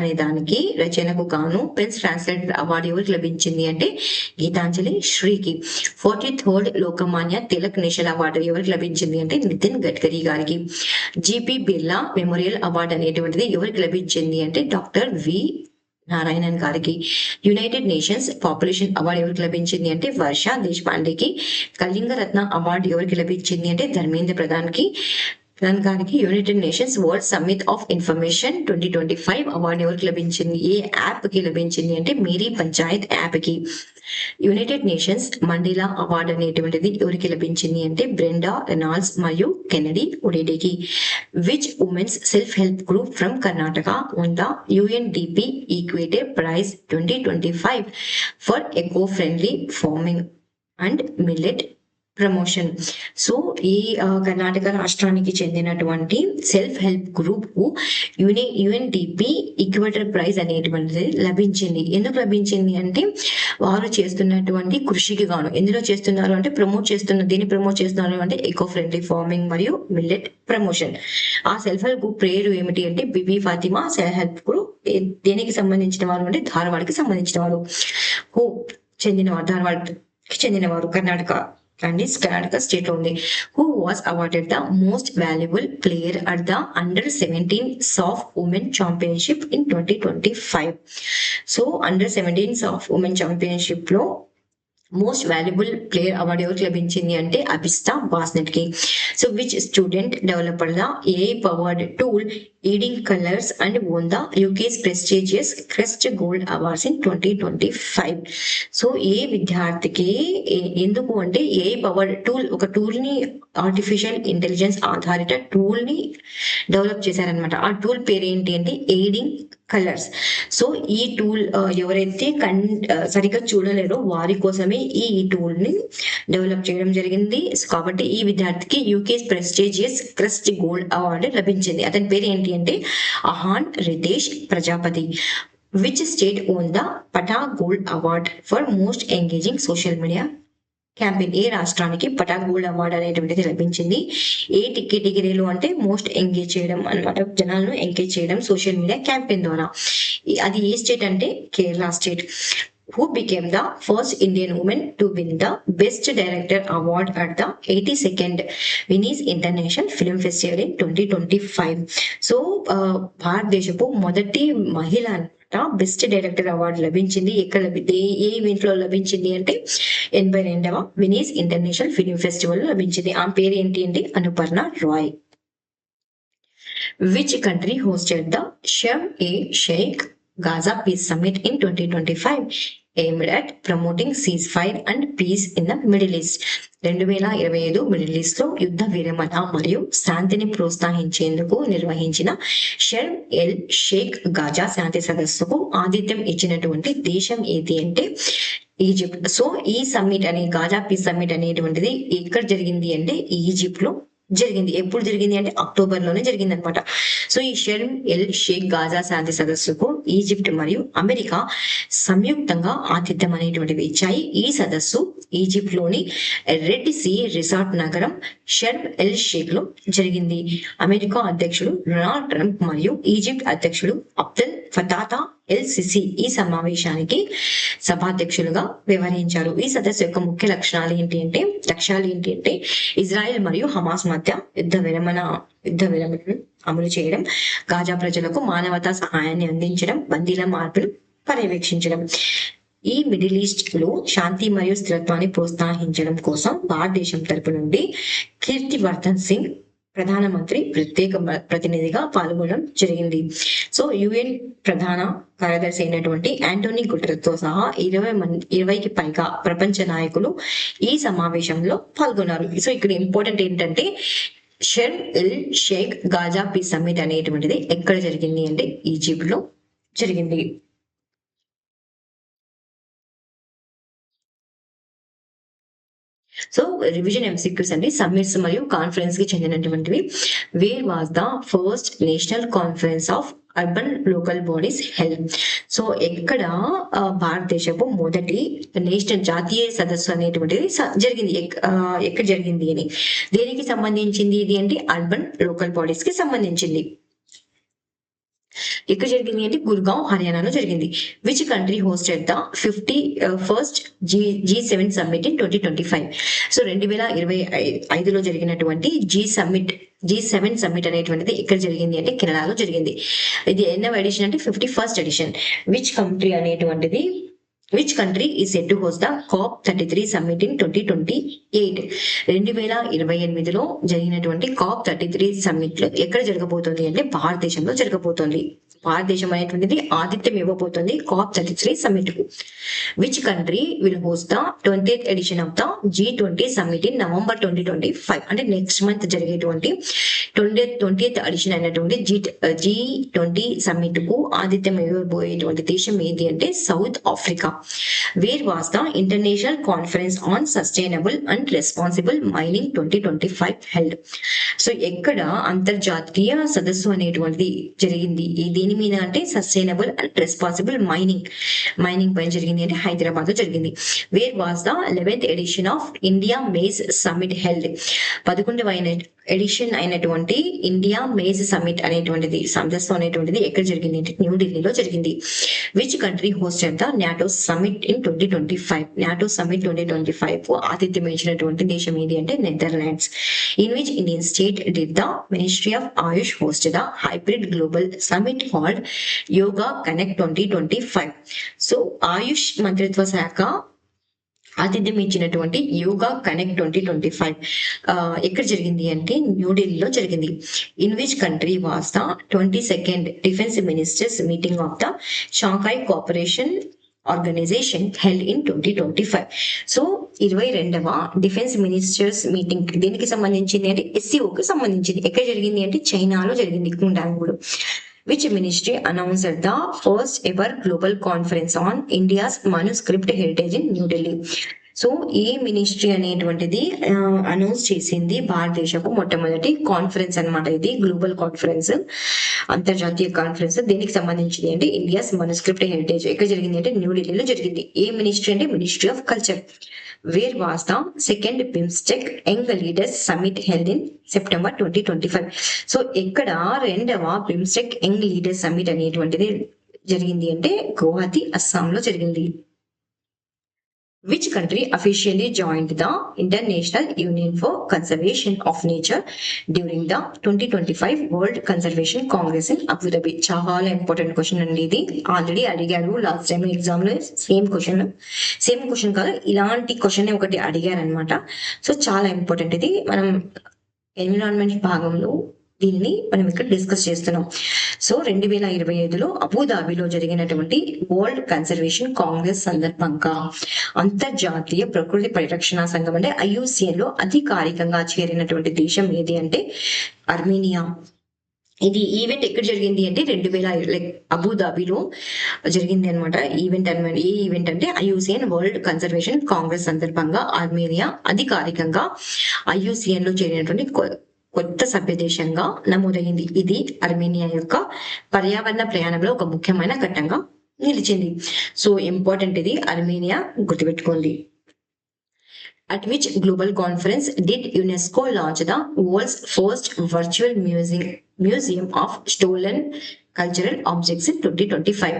అనే దానికి రచనకు గాను పెన్స్ ట్రాన్స్లేటర్ అవార్డు ఎవరికి లభించింది అంటే గీతాంజలి శ్రీకి. 43rd Lokmanya Tilak national award ఎవరికి లభించింది అంటే నితిన్ గడ్కరీ గారికి. జిపి బిర్లా మెమోరియల్ అవార్డు అనేటువంటిది ఎవరికి లభించింది అంటే డాక్టర్ వి నారాయణన్ గారికి. యునైటెడ్ నేషన్స్ పాపులేషన్ అవార్డు ఎవరికి లభించింది అంటే వర్ష దేశపాండేకి. కళింగ రత్న అవార్డు ఎవరికి లభించింది అంటే ధర్మేంద్ర ప్రధాన్ గారికి. United Nations world summit of information 2025 award ఎవరికి లభించింది, ఏ యాప్ కి లభించింది అంటే మేరీ పంచాయత్ యాప్ కి. యునైటెడ్ నేషన్స్ మండేలా అవార్డు అనేటువంటిది ఎవరికి లభించింది అంటే బ్రెండా రెనాల్డ్స్ మరియు కెనడీ ఒడేడేకి. Which women's self help group from Karnataka won the UNDP equator prize 2025 for eco friendly farming and millet promotion. So ఈ కర్ణాటక రాష్ట్రానికి చెందినటువంటి సెల్ఫ్ హెల్ప్ గ్రూప్ కు UNDP ఈక్వేటర్ ప్రైజ్ అనేటువంటిది లభించింది. ఎందుకు లభించింది అంటే వారు చేస్తున్నటువంటి కృషికి గాను. ఎందులో చేస్తున్నారు అంటే దీన్ని ప్రమోట్ చేస్తున్నారు అంటే ఎకో ఫ్రెండ్లీ ఫార్మింగ్ మరియు మిల్లెట్ ప్రమోషన్. ఆ సెల్ఫ్ హెల్ప్ గ్రూప్ పేరు ఏమిటి అంటే BB Fatima self help group. దేనికి సంబంధించిన వారు అంటే ధారవాడకి సంబంధించిన వారు. ధారవాడకి చెందినవారు కర్ణాటక స్టేట్ లో ఉంది. Who was awarded the most valuable player at the అండర్-17 SAFF women championship in 2025. So అండర్-17 సాఫ్ ఉమెన్ ఛాంపియన్షిప్ లో మోస్ట్ వాల్యుబుల్ ప్లేయర్ అవార్డు ఎవరికి లభించింది అంటే అభిస్తా బాస్నెట్ కి. So which student developer the AI powered tool aiding colours and won the UK's prestigious CREST gold awards in 2025. So ఏ విద్యార్థికి ఎందుకు అంటే AI పవర్డ్ టూల్, ఒక టూల్ ని ఆర్టిఫిషియల్ ఇంటెలిజెన్స్ ఆధారిత టూల్ ని డెవలప్ చేశారనమాట. ఆ టూల్ పేరు ఏంటి అంటే ఎయిడింగ్ కలర్స్. సో ఈ టూల్ ఎవరైతే సరిగ్గా చూడలేరో వారి కోసమే ఈ టూల్ ని డెవలప్ చేయడం జరిగింది. కాబట్టి ఈ విద్యార్థికి UK's prestigious CREST gold award లభించింది. అతని పేరు ఏంటి అంటే Ahan Ritesh Prajapati. Which state won the PATA gold award for most engaging social media campaign. ఏ రాష్ట్రానికి పటాక్ గోల్డ్ అవార్డు అనేటువంటిది లభించింది? ఏ కేటగిరీలో అంటే మోస్ట్ ఎంగేజ్ చేయడం అనమాట, జనాలను ఎంగేజ్ చేయడం సోషల్ మీడియా క్యాంపెయిన్ ద్వారా. అది ఏ స్టేట్ అంటే Kerala state. Who became the first Indian woman to win the Best Director Award at the 82nd Venice International Film Festival in 2025. So భారతదేశపు మొదటి మహిళ బెస్ట్ డైరెక్టర్ అవార్డు లభించింది. ఎక్కడ ఏ ఈవెంట్ లో లభించింది అంటే 82వ వెనీస్ ఇంటర్నేషనల్ ఫిల్మ్ ఫెస్టివల్ లో లభించింది. ఆ పేరు ఏంటి అంటే Anuparna Roy. Which country hosted the Sharm el Sheikh Gaza Peace Summit in 2025 aimed at promoting ceasefire and peace in the Middle East. 2025 middle east లో యుద్ధ విరమణ మరియు శాంతిని ప్రోత్సహించేందుకు నిర్వహించిన షర్మ్ ఎల్ షేక్ గాజా శాంతి సదస్సుకు ఆతిథ్యం ఇచ్చినటువంటి దేశం ఏది అంటే ఈజిప్ట్. సో ఈ సమ్మిట్ గాజా పీస్ సమ్మిట్ అనేటువంటిది ఎక్కడ జరిగింది అంటే ఈజిప్ట్ లో జరిగింది. ఎప్పుడు జరిగింది అంటే అక్టోబర్ లోనే జరిగింది అనమాట. సో ఈ షర్మ్ ఎల్ షేక్ గాజా శాంతి సదస్సుకు ఈజిప్ట్ మరియు అమెరికా సంయుక్తంగా ఆతిథ్యం అనేటువంటివి ఇచ్చాయి. ఈ సదస్సు ఈజిప్ట్ లోని రెడ్ సీ రిసార్ట్ నగరం షర్మ్ ఎల్ షేక్ లో జరిగింది. అమెరికా అధ్యక్షుడు డొనాల్డ్ ట్రంప్ మరియు ఈజిప్ట్ అధ్యక్షుడు అబ్దెల్ ఫతాతా ఎల్ సిసి ఈ సమావేశానికి సభాధ్యక్షులుగా వ్యవహరించారు. ఈ సదస్సు యొక్క ముఖ్య లక్ష్యాలు ఏంటి అంటే ఇజ్రాయెల్ మరియు హమాస్ మధ్య యుద్ధ విరమణను అమలు చేయడం, గాజా ప్రజలకు మానవతా సహాయాన్ని అందించడం, బందీల మార్పును పర్యవేక్షించడం. ఈ మిడిల్ ఈస్ట్ లో శాంతి మరియు స్థిరత్వాన్ని ప్రోత్సహించడం కోసం భారతదేశం తరపు నుండి కీర్తివర్ధన్ సింగ్ ప్రధానమంత్రి ప్రత్యేక ప్రతినిధిగా పాల్గొనడం జరిగింది. సో UN ప్రధాన కార్యదర్శి అయినటువంటి యాంటోనీ గుటెరస్ తో సహా 20కి పైగా ప్రపంచ నాయకులు ఈ సమావేశంలో పాల్గొన్నారు. సో ఇక్కడ ఇంపార్టెంట్ ఏంటంటే Sharm el Sheikh Gaza peace summit అనేటువంటిది ఎక్కడ జరిగింది అంటే ఈజిప్ట్ లో జరిగింది. సో రివిజన్ MCQs అండి, సమ్మిట్స్ మరియు కాన్ఫరెన్స్ కి చెందినటువంటివి. Where was the first national conference of urban local bodies health. So ఎక్కడ భారతదేశపు మొదటి నేషనల్ జాతీయ సదస్సు అనేటువంటిది జరిగింది, ఎక్కడ జరిగింది అని, దేనికి సంబంధించింది ఇది అంటే అర్బన్ లోకల్ బాడీస్ కి సంబంధించింది. ఎక్కడ జరిగింది అంటే గుర్గావ్ హర్యానాలో జరిగింది. Which country hosted the 51st G7 summit in 2025. So 2025లో జరిగినటువంటి G7 సమ్మిట్ అనేటువంటిది ఎక్కడ జరిగింది అంటే కెనడాలో జరిగింది. ఇది ఎన్నవ ఎడిషన్ అంటే 51st edition. Which country is said to host the COP33 summit in 2028? 2028లో జరిగినటువంటి COP33 సమ్మిట్ లో ఎక్కడ జరగబోతోంది అంటే భారతదేశంలో జరగబోతోంది. భారతదేశం అనేటువంటిది ఆతిథ్యం ఇవ్వబోతోంది COP33 సమ్మిట్ కు. Which country will host the 20th edition of the G20 summit in November 2025. అంటే నెక్స్ట్ మంత్ జరిగేటువంటి 20th ఎడిషన్ అయినటువంటి G20 సమ్మిట్ కు ఆతిథ్యం ఇవ్వబోయేటువంటి దేశం ఏది అంటే south Africa. Wear was the international conference on sustainable and responsible mining 2025 held. So ఎక్కడ అంతర్జాతీయ సదస్సు అనేటువంటిది జరిగింది, దేని మీద అంటే సస్టైనబుల్ అండ్ రెస్పాన్సిబుల్ మైనింగ్ పైన జరిగింది అంటే హైదరాబాద్ లో జరిగింది. Where was the 11th edition of India maize summit held. 11వ ఎడిషన్ అయినటువంటి ఇండియా మేజ్ సమ్మిట్ అనేటువంటిది సదస్సు అనేటువంటిది ఎక్కడ జరిగింది అంటే న్యూఢిల్లీలో జరిగింది. Which country hosted the NATO summit in 2025. NATO summit 2025 ఆతిథ్యం ఇచ్చినటువంటి దేశం ఏది అంటే Netherlands. In which Indian state did the ministry of AYUSH host the hybrid global summit called yoga connect 2025. So AYUSH మంత్రిత్వ శాఖ ఆతిథ్యం ఇచ్చినటువంటి యోగా కనెక్ట్ 2025 ఎక్కడ జరిగింది అంటే న్యూఢిల్లీలో జరిగింది. In which country was the 22nd defence ministers meeting of the Shanghai cooperation organisation held in 2025. So 22వ డిఫెన్స్ మినిస్టర్స్ మీటింగ్ దీనికి సంబంధించింది అంటే SCOకి సంబంధించింది. ఎక్కడ జరిగింది అంటే చైనాలో జరిగింది, కుండాంగుడు. Which ministry announced the first ever global conference on India's manuscript heritage in New Delhi? So ఈ మినిస్ట్రీ అనేటువంటిది అనౌన్స్ చేసింది భారతదేశపు మొట్టమొదటి కాన్ఫరెన్స్ అన్నమాట. ఇది గ్లోబల్ కాన్ఫరెన్స్, అంతర్జాతీయ కాన్ఫరెన్స్. దీనికి సంబంధించింది అంటే ఇండియాస్ మనుస్క్రిప్ట్ హెరిటేజ్. ఎక్కడ జరిగింది అంటే న్యూఢిల్లీలో జరిగింది. ఏ మినిస్ట్రీ అంటే ministry of culture. Wear was the 2nd BIMSTEC young leaders summit held in September 2025. So ఇక్కడ 2వ బిమ్స్టెక్ యంగ్ లీడర్స్ సమ్మిట్ అనేటువంటిది జరిగింది అంటే గువాహతి, అస్సాంలో జరిగింది. Which country officially joined the International Union for Conservation of Nature during the 2025 World Conservation Congress in Abu Dhabi? చాలా important question అండి. ఇది ఆల్రెడీ అడిగారు లాస్ట్ టైం ఎగ్జామ్ లో. సేమ్ క్వశ్చన్ కాదు, ఇలాంటి క్వశ్చన్ ఒకటి అడిగారు అనమాట. సో చాలా ఇంపార్టెంట్ ఇది. మనం ఎన్విరాన్మెంట్ భాగంలో దీనిని మనం ఇక్కడ డిస్కస్ చేస్తున్నాం. సో 2025లో అబుదాబిలో జరిగినటువంటి వరల్డ్ కన్సర్వేషన్ కాంగ్రెస్ సందర్భంగా అంతర్జాతీయ ప్రకృతి పరిరక్షణ సంఘం అంటే IUCN లో అధికారికంగా చేరినటువంటి దేశం ఏది అంటే అర్మేనియా. ఇది ఈవెంట్ ఎక్కడ జరిగింది అంటే 2000 అబుదాబిలో జరిగింది అనమాట. ఏ ఈవెంట్ అంటే IUCN వరల్డ్ కన్సర్వేషన్ కాంగ్రెస్ సందర్భంగా అర్మేనియా అధికారికంగా IUCN లో చేరినటువంటి కొత్త సభ్య దేశంగా నమోదైంది. ఇది అర్మేనియా యొక్క పర్యావరణ ప్రయాణంలో ఒక ముఖ్యమైన ఘట్టంగా నిలిచింది. సో ఇంపార్టెంట్ ఇది, అర్మేనియా గుర్తుపెట్టుకోండి. At which global conference did UNESCO launch the world's first virtual museum of stolen cultural objects in 2025.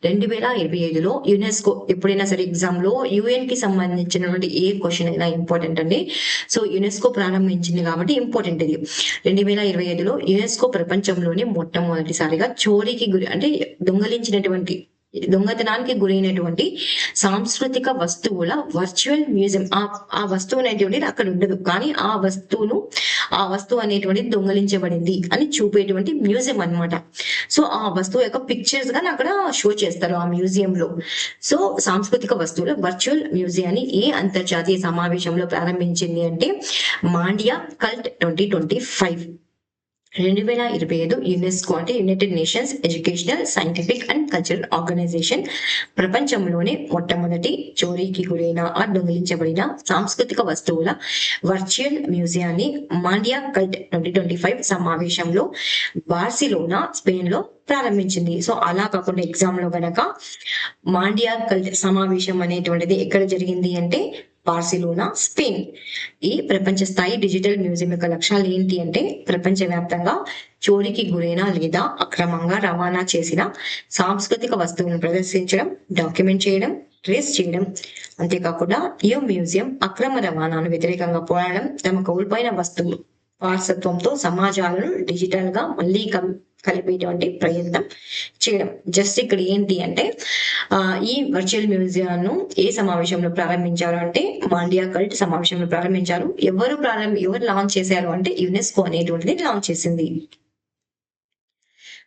2025లో యునెస్కో ఎప్పుడైనా సరే ఎగ్జామ్ లో UN కి సంబంధించినటువంటి ఏ క్వశ్చన్ అయినా ఇంపార్టెంట్ అండి. సో యునెస్కో ప్రారంభించింది కాబట్టి ఇంపార్టెంట్ ఇది. 2025లో యునెస్కో ప్రపంచంలోనే మొట్టమొదటిసారిగా చోరీకి గురి అంటే దొంగతనానికి గురైనటువంటి సాంస్కృతిక వస్తువుల వర్చువల్ మ్యూజియం. ఆ వస్తువు అనేటువంటిది అక్కడ ఉండదు, కానీ ఆ వస్తువు అనేటువంటిది దొంగలించబడింది అని చూపేటువంటి మ్యూజియం అన్నమాట. సో ఆ వస్తువు యొక్క పిక్చర్స్ గాని అక్కడ షో చేస్తారు ఆ మ్యూజియం లో. సో సాంస్కృతిక వస్తువుల వర్చువల్ మ్యూజియాన్ని ఏ అంతర్జాతీయ సమావేశంలో ప్రారంభించింది అంటే మాండియా కల్ట్ 2025. 2025 యునెస్కో అంటే United Nations educational scientific and cultural organisation ప్రపంచంలోనే మొట్టమొదటి చోరీకి గురైన దొంగిలించబడిన సాంస్కృతిక వస్తువుల వర్చువల్ మ్యూజియాన్ని మాండియా కల్ట్ 2025 సమావేశంలో బార్సిలోనా స్పెయిన్ లో ప్రారంభించింది. సో అలా కాకుండా ఎగ్జామ్ లో గనక మాండియా కల్ట్ సమావేశం అనేటువంటిది ఎక్కడ జరిగింది అంటే బార్సిలోనా స్పెయిన్. ఈ ప్రపంచ స్థాయి డిజిటల్ మ్యూజియం యొక్క లక్ష్యాలు ఏంటి అంటే ప్రపంచవ్యాప్తంగా చోరీకి గురైన లేదా అక్రమంగా రవాణా చేసిన సాంస్కృతిక వస్తువులను ప్రదర్శించడం, డాక్యుమెంట్ చేయడం, ట్రేస్ చేయడం. అంతేకాకుండా ఈ మ్యూజియం అక్రమ రవాణాను వ్యతిరేకంగా పోరాడడం, తమ కోల్పోయిన వస్తువు వారసత్వంతో సమాజాలను డిజిటల్ గా మళ్ళీ కలిపేటువంటి ప్రయత్నం చేయడం. జస్ట్ ఇక్కడ ఏంటి అంటే ఈ వర్చువల్ మ్యూజియం ను ఏ సమావేశంలో ప్రారంభించారు అంటే మాండియా కల్ట్ సమావేశంలో ప్రారంభించారు. ఎవరు లాంచ్ చేశారు అంటే యునెస్కో అనేటువంటిది లాంచ్ చేసింది.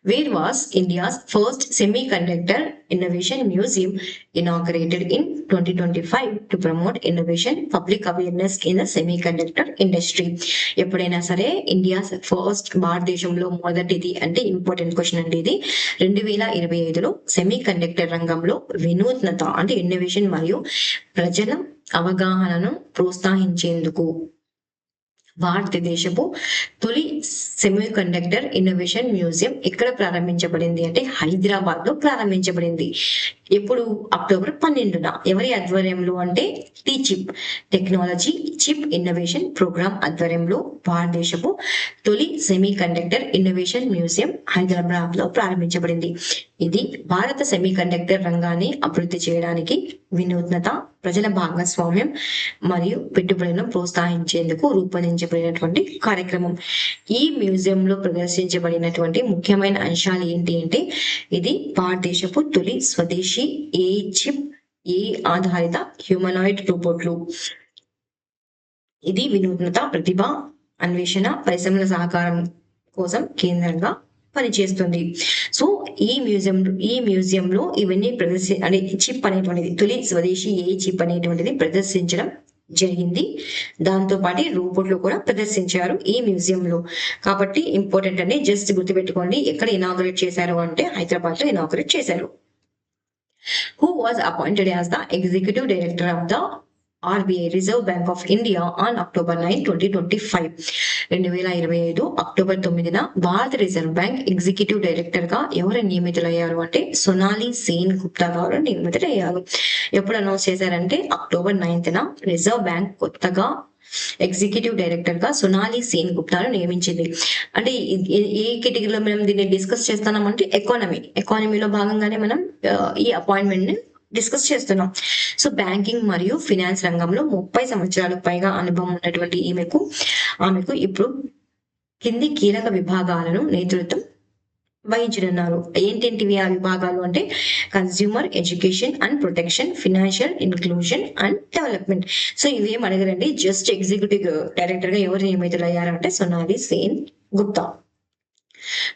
Where was India's first semiconductor innovation museum inaugurated in 2025 to promote innovation, public awareness in the semiconductor industry? ఎప్పుడైనా సరే ఇండియా ఫస్ట్ భారతదేశంలో మొదటిది అంటే ఇంపార్టెంట్ క్వశ్చన్ అంటే ఇది 2025లో సెమీ కండక్టర్ రంగంలో వినూత్నత అంటే ఇన్నోవేషన్ మరియు ప్రజల అవగాహనను ప్రోత్సహించేందుకు భారతదేశపు తొలి సెమీ కండక్టర్ ఇన్నోవేషన్ మ్యూజియం ఎక్కడ ప్రారంభించబడింది అంటే హైదరాబాద్ లో ప్రారంభించబడింది. ఎప్పుడు అక్టోబర్ 12న. ఎవరి ఆధ్వర్యంలో అంటే టీచిప్ టెక్నాలజీ చిప్ ఇన్నోవేషన్ ప్రోగ్రామ్ ఆధ్వర్యంలో భారతదేశపు తొలి semi conductor innovation museum Hyderabad లో ప్రారంభించబడింది. ఇది భారత సెమీ కండక్టర్ రంగాన్ని అభివృద్ధి చేయడానికి వినూత్నత, ప్రజల భాగస్వామ్యం మరియు పెట్టుబడులను ప్రోత్సహించేందుకు రూపొందించబడినటువంటి కార్యక్రమం. ఈ మ్యూజియం లో ప్రదర్శించబడినటువంటి ముఖ్యమైన అంశాలు ఏంటి అంటే ఇది భారతదేశపు తొలి స్వదేశీ ఏ చిప్ ఏ ఆధారిత హ్యూమనాయిడ్ రోబోట్లు. ఇది వినూత్నత, ప్రతిభ, అన్వేషణ, పరిశ్రమల సహకారం కోసం కేంద్రంగా పనిచేస్తుంది. సో ఈ మ్యూజియం లో ఇవన్నీ అంటే చిప్ అనేటువంటిది తొలి స్వదేశీ ఏ చిప్ అనేటువంటిది ప్రదర్శించడం జరిగింది. దాంతో పాటు రోబోట్లు కూడా ప్రదర్శించారు ఈ మ్యూజియం లో. కాబట్టి ఇంపార్టెంట్ అని జస్ట్ గుర్తుపెట్టుకోండి. ఎక్కడ ఇనాగరేట్ చేశారు అంటే హైదరాబాద్ లో ఇనాగరేట్ చేశారు. Who was appointed as the executive director of the RBI reserve bank of India on October 9, 2025. 2025 October 9న భారత రిజర్వ్ బ్యాంక్ ఎగ్జిక్యూటివ్ డైరెక్టర్ గా ఎవరు నియమితులయ్యారు అంటే సొనాలి సేన్ గుప్తా గారు నియమితులయ్యారు. ఎప్పుడు అనౌన్స్ చేశారంటే అక్టోబర్ 9న రిజర్వ్ బ్యాంక్ కొత్తగా ఎగ్జిక్యూటివ్ డైరెక్టర్ గా సొనాలి సేన్ గుప్తాను నియమించింది. అంటే ఏ కేటగిరీలో మనం దీన్ని డిస్కస్ చేస్తున్నామంటే ఎకానమీలో భాగంగానే మనం ఈ అపాయింట్మెంట్ ని డిస్కస్ చేస్తున్నాం. సో బ్యాంకింగ్ మరియు ఫినాన్స్ రంగంలో 30 సంవత్సరాలకు పైగా అనుభవం ఉన్నటువంటి ఆమెకు ఇప్పుడు కింది కీలక విభాగాలను నేతృత్వం వహించనున్నారు. ఏంటేంటివి ఆ విభాగాలు అంటే consumer education and protection, financial inclusion and development. So ఇవేం అడగరండి, జస్ట్ ఎగ్జిక్యూటివ్ డైరెక్టర్ గా ఎవరు నియమితులయ్యారంటే Sonali Sen Gupta.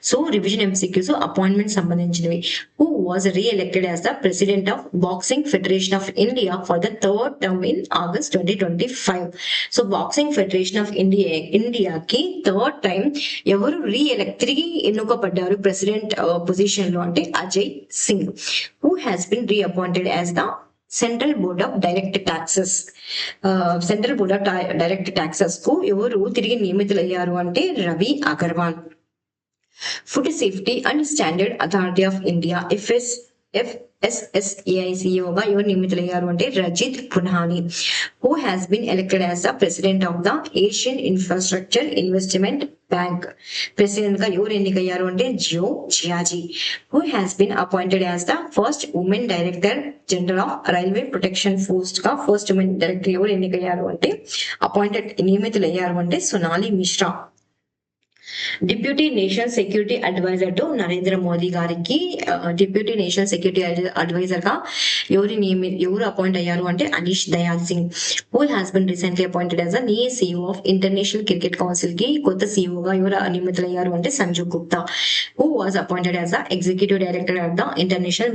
So revision MCQs appointment సంబంధించినవి. Who was reelected as the president of boxing federation of India for the third term in August 2025. So boxing federation of ఇండియాకి third time ఎవరు తిరిగి ఎన్నుకోబడ్డారు ప్రెసిడెంట్ పొజిషన్ లో అంటే Ajay Singh. Who has been reappointed as the central board of direct taxes కు ఎవరు తిరిగి నియమితులయ్యారు అంటే Ravi Agarwal. Food safety and standard authority of India FSSAI గా ఎవరు నియమితులయ్యారు అంటే Rajit Punhani. Who has been elected as the president of the Asian infrastructure investment bank. President గా ఎవరు ఎన్నికయ్యారు అంటే Zou Jiayi. Who has been appointed as the first women director general of railway protection force గా first women director ఎవరు ఎన్నికయ్యారు అంటే నియమితులయ్యారు అంటే Sonali Mishra. Deputy national security adviser to Narendra Modi గారికి డిప్యూటీ నేషనల్ సెక్యూరిటీ అడ్వైజర్ గా ఎవరు అపాయింట్ అయ్యారు అంటే Anish Dayal Singh. Who has been recently appointed as నీ CEO of international cricket council కి కొత్త CEO గా ఎవరు నియమితులయ్యారు అంటే Sanju Gupta. Who was appointed as the executive director of the international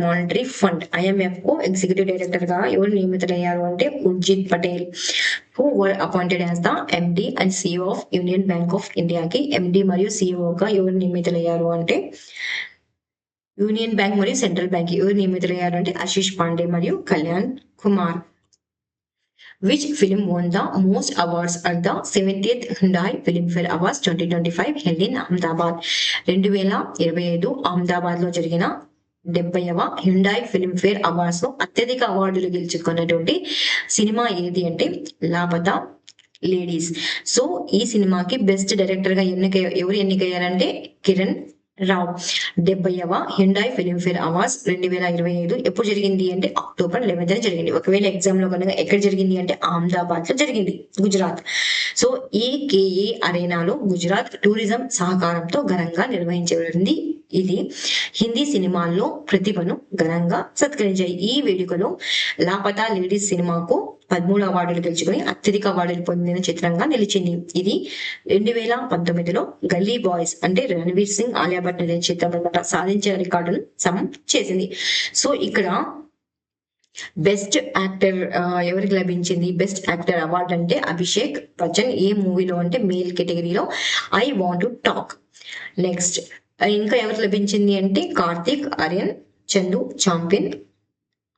monetary fund IMF కు ఎగ్జిక్యూటివ్ డైరెక్టర్ గా ఎవరు నియమితులయ్యారు అంటే Urjit Patel. Who were appointed as the MD and CEO of union bank of ఇండియాకి ఎండి మరియు సిఇఓగా ఎవరు నియమితులయ్యారు అంటే యూనియన్ బ్యాంక్ మరియు సెంట్రల్ బ్యాంక్ ఎవరు నియమితులయ్యారు అంటే ఆశీష్ పాండే మరియు Kalyan Kumar. Which film won the most awards at the 70th Hyundai Filmfare Awards 2025 held in Ahmedabad? 2025 Ahmedabad లో జరిగిన 70వ హ్యుండాయ్ ఫిల్మ్ఫేర్ అవార్డ్స్ లో అత్యధిక అవార్డులు గెలుచుకున్నటువంటి సినిమా ఏది అంటే లాపతా లేడీస్. సో ఈ సినిమాకి బెస్ట్ డైరెక్టర్ గా ఎవరు ఎన్నికయ్యారంటే కిరణ్ రావ్. 70వ హ్యుండాయ్ ఫిల్మ్ఫేర్ అవార్డ్స్ 2025 ఎప్పుడు జరిగింది అంటే October 11th జరిగింది. ఒకవేళ ఎగ్జామ్ లో కనుక ఎక్కడ జరిగింది అంటే అహ్మదాబాద్ లో జరిగింది, గుజరాత్. సో ఈ కేఏ అరేనాలో గుజరాత్ టూరిజం సహకారంతో ఘనంగా నిర్వహించబడింది. ఇది హిందీ సినిమాల్లో ప్రతిభను ఘనంగా సత్కరించాయి. ఈ వేడుకలో లాపతా లేడీస్ సినిమాకు 13 అవార్డులు గెలుచుకుని అత్యధిక అవార్డులు పొందిన చిత్రంగా నిలిచింది. ఇది 2019లో గల్లీ బాయ్స్ అంటే రణవీర్ సింగ్, ఆలియా భట్ నటించిన చిత్రం సాధించిన రికార్డును సమం చేసింది. సో ఇక్కడ బెస్ట్ యాక్టర్ ఎవరికి లభించింది? బెస్ట్ యాక్టర్ అవార్డు అంటే అభిషేక్ బచ్చన్. ఏ మూవీలో అంటే మేల్ కేటగిరీలో I want to talk. Next ఇంకా ఎవరికి లభించింది అంటే కార్తిక్ ఆర్యన్, చందు చాంపియన్.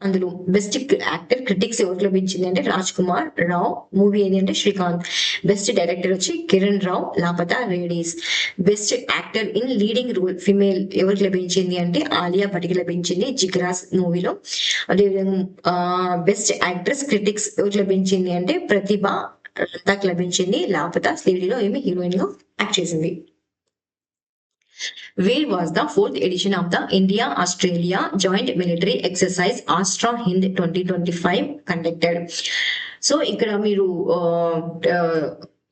అందులో బెస్ట్ యాక్టర్ క్రిటిక్స్ ఎవరికి లభించింది అంటే రాజ్ కుమార్ రావ్. మూవీ ఏది అంటే శ్రీకాంత్. బెస్ట్ డైరెక్టర్ వచ్చి Kiran Rao, Laapataa Ladies. Best actor in leading role female ఎవరికి లభించింది అంటే ఆలియా భట్కి లభించింది జిగ్రాస్ మూవీలో. అదేవిధంగా బెస్ట్ యాక్ట్రెస్ క్రిటిక్స్ ఎవరికి లభించింది అంటే ప్రతిభ లందాకి లభించింది. లాపతా లేడీలో ఏమి హీరోయిన్ గా యాక్ట్ చేసింది. Where was the 4th edition of the India-Australia Joint Military Exercise Astra Hind 2025 conducted? So ఇక్కడ మీరు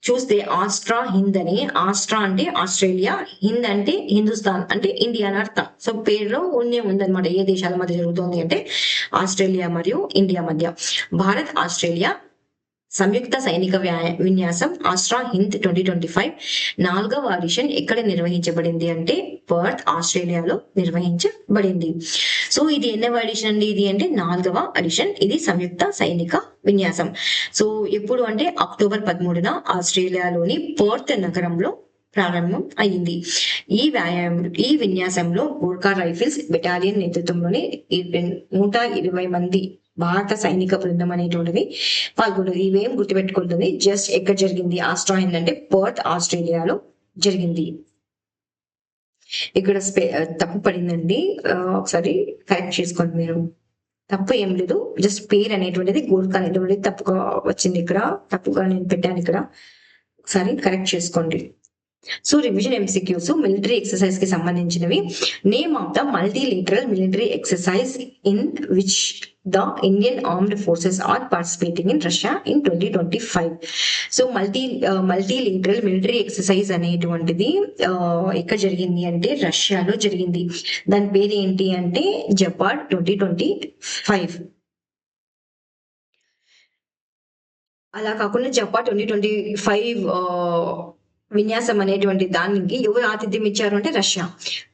చూస్తే ఆస్ట్రా హింద్ అని, ఆస్ట్రా అంటే ఆస్ట్రేలియా, హింద్ అంటే హిందుస్థాన్ అంటే ఇండియా అని అర్థం. సో పేరులో ఉందన్నమాట. ఏ దేశాల మధ్య జరుగుతుంది అంటే ఆస్ట్రేలియా మరియు ఇండియా మధ్య. భారత్ ఆస్ట్రేలియా సంయుక్త సైనిక విన్యాసం ఆస్ట్రా హింద్ 2025 4వ ఎడిషన్ ఎక్కడ నిర్వహించబడింది అంటే పర్త్ ఆస్ట్రేలియాలో నిర్వహించబడింది. సో ఇది ఎన్నవ ఎడిషన్ అండి? ఇది అంటే 4వ ఎడిషన్. ఇది సంయుక్త సైనిక విన్యాసం. సో ఎప్పుడు అంటే October 13న ఆస్ట్రేలియాలోని పర్త్ నగరంలో ప్రారంభం అయింది. ఈ విన్యాసంలో గోర్ఖా రైఫిల్స్ బెటాలియన్ నేతృత్వంలోని 120 మంది భారత సైనిక బృందం అనేటువంటిది పాల్గొంటుంది. ఇవేం గుర్తుపెట్టుకుంటుంది, జస్ట్ ఎక్కడ జరిగింది ఆస్ట్రా హింద్ అంటే పర్త్ ఆస్ట్రేలియాలో జరిగింది. ఇక్కడ తప్పు పడిందండి, ఒకసారి కరెక్ట్ చేసుకోండి మీరు. తప్పు ఏం లేదు, జస్ట్ పేరు అనేటువంటిది గోర్ఖా అనేటువంటిది తప్పుగా వచ్చింది. ఇక్కడ తప్పుగా నేను పెట్టాను, ఇక్కడ ఒకసారి కరెక్ట్ చేసుకోండి. So revision MCQs military exercise కి సంబంధించినవి. Name of the multilateral military exercise in which the Indian armed forces are participating in Russia in 2025. So multilateral military exercise అనేటువంటిది ఎక్కడ జరిగింది అంటే రష్యాలో జరిగింది. దాని పేరు ఏంటి అంటే జపాడ్ 2025. అలా కాకుండా జపాడ్ 2025 విన్యాసం అనేటువంటి దానికి ఎవరు ఆతిథ్యం ఇచ్చారు అంటే Russia.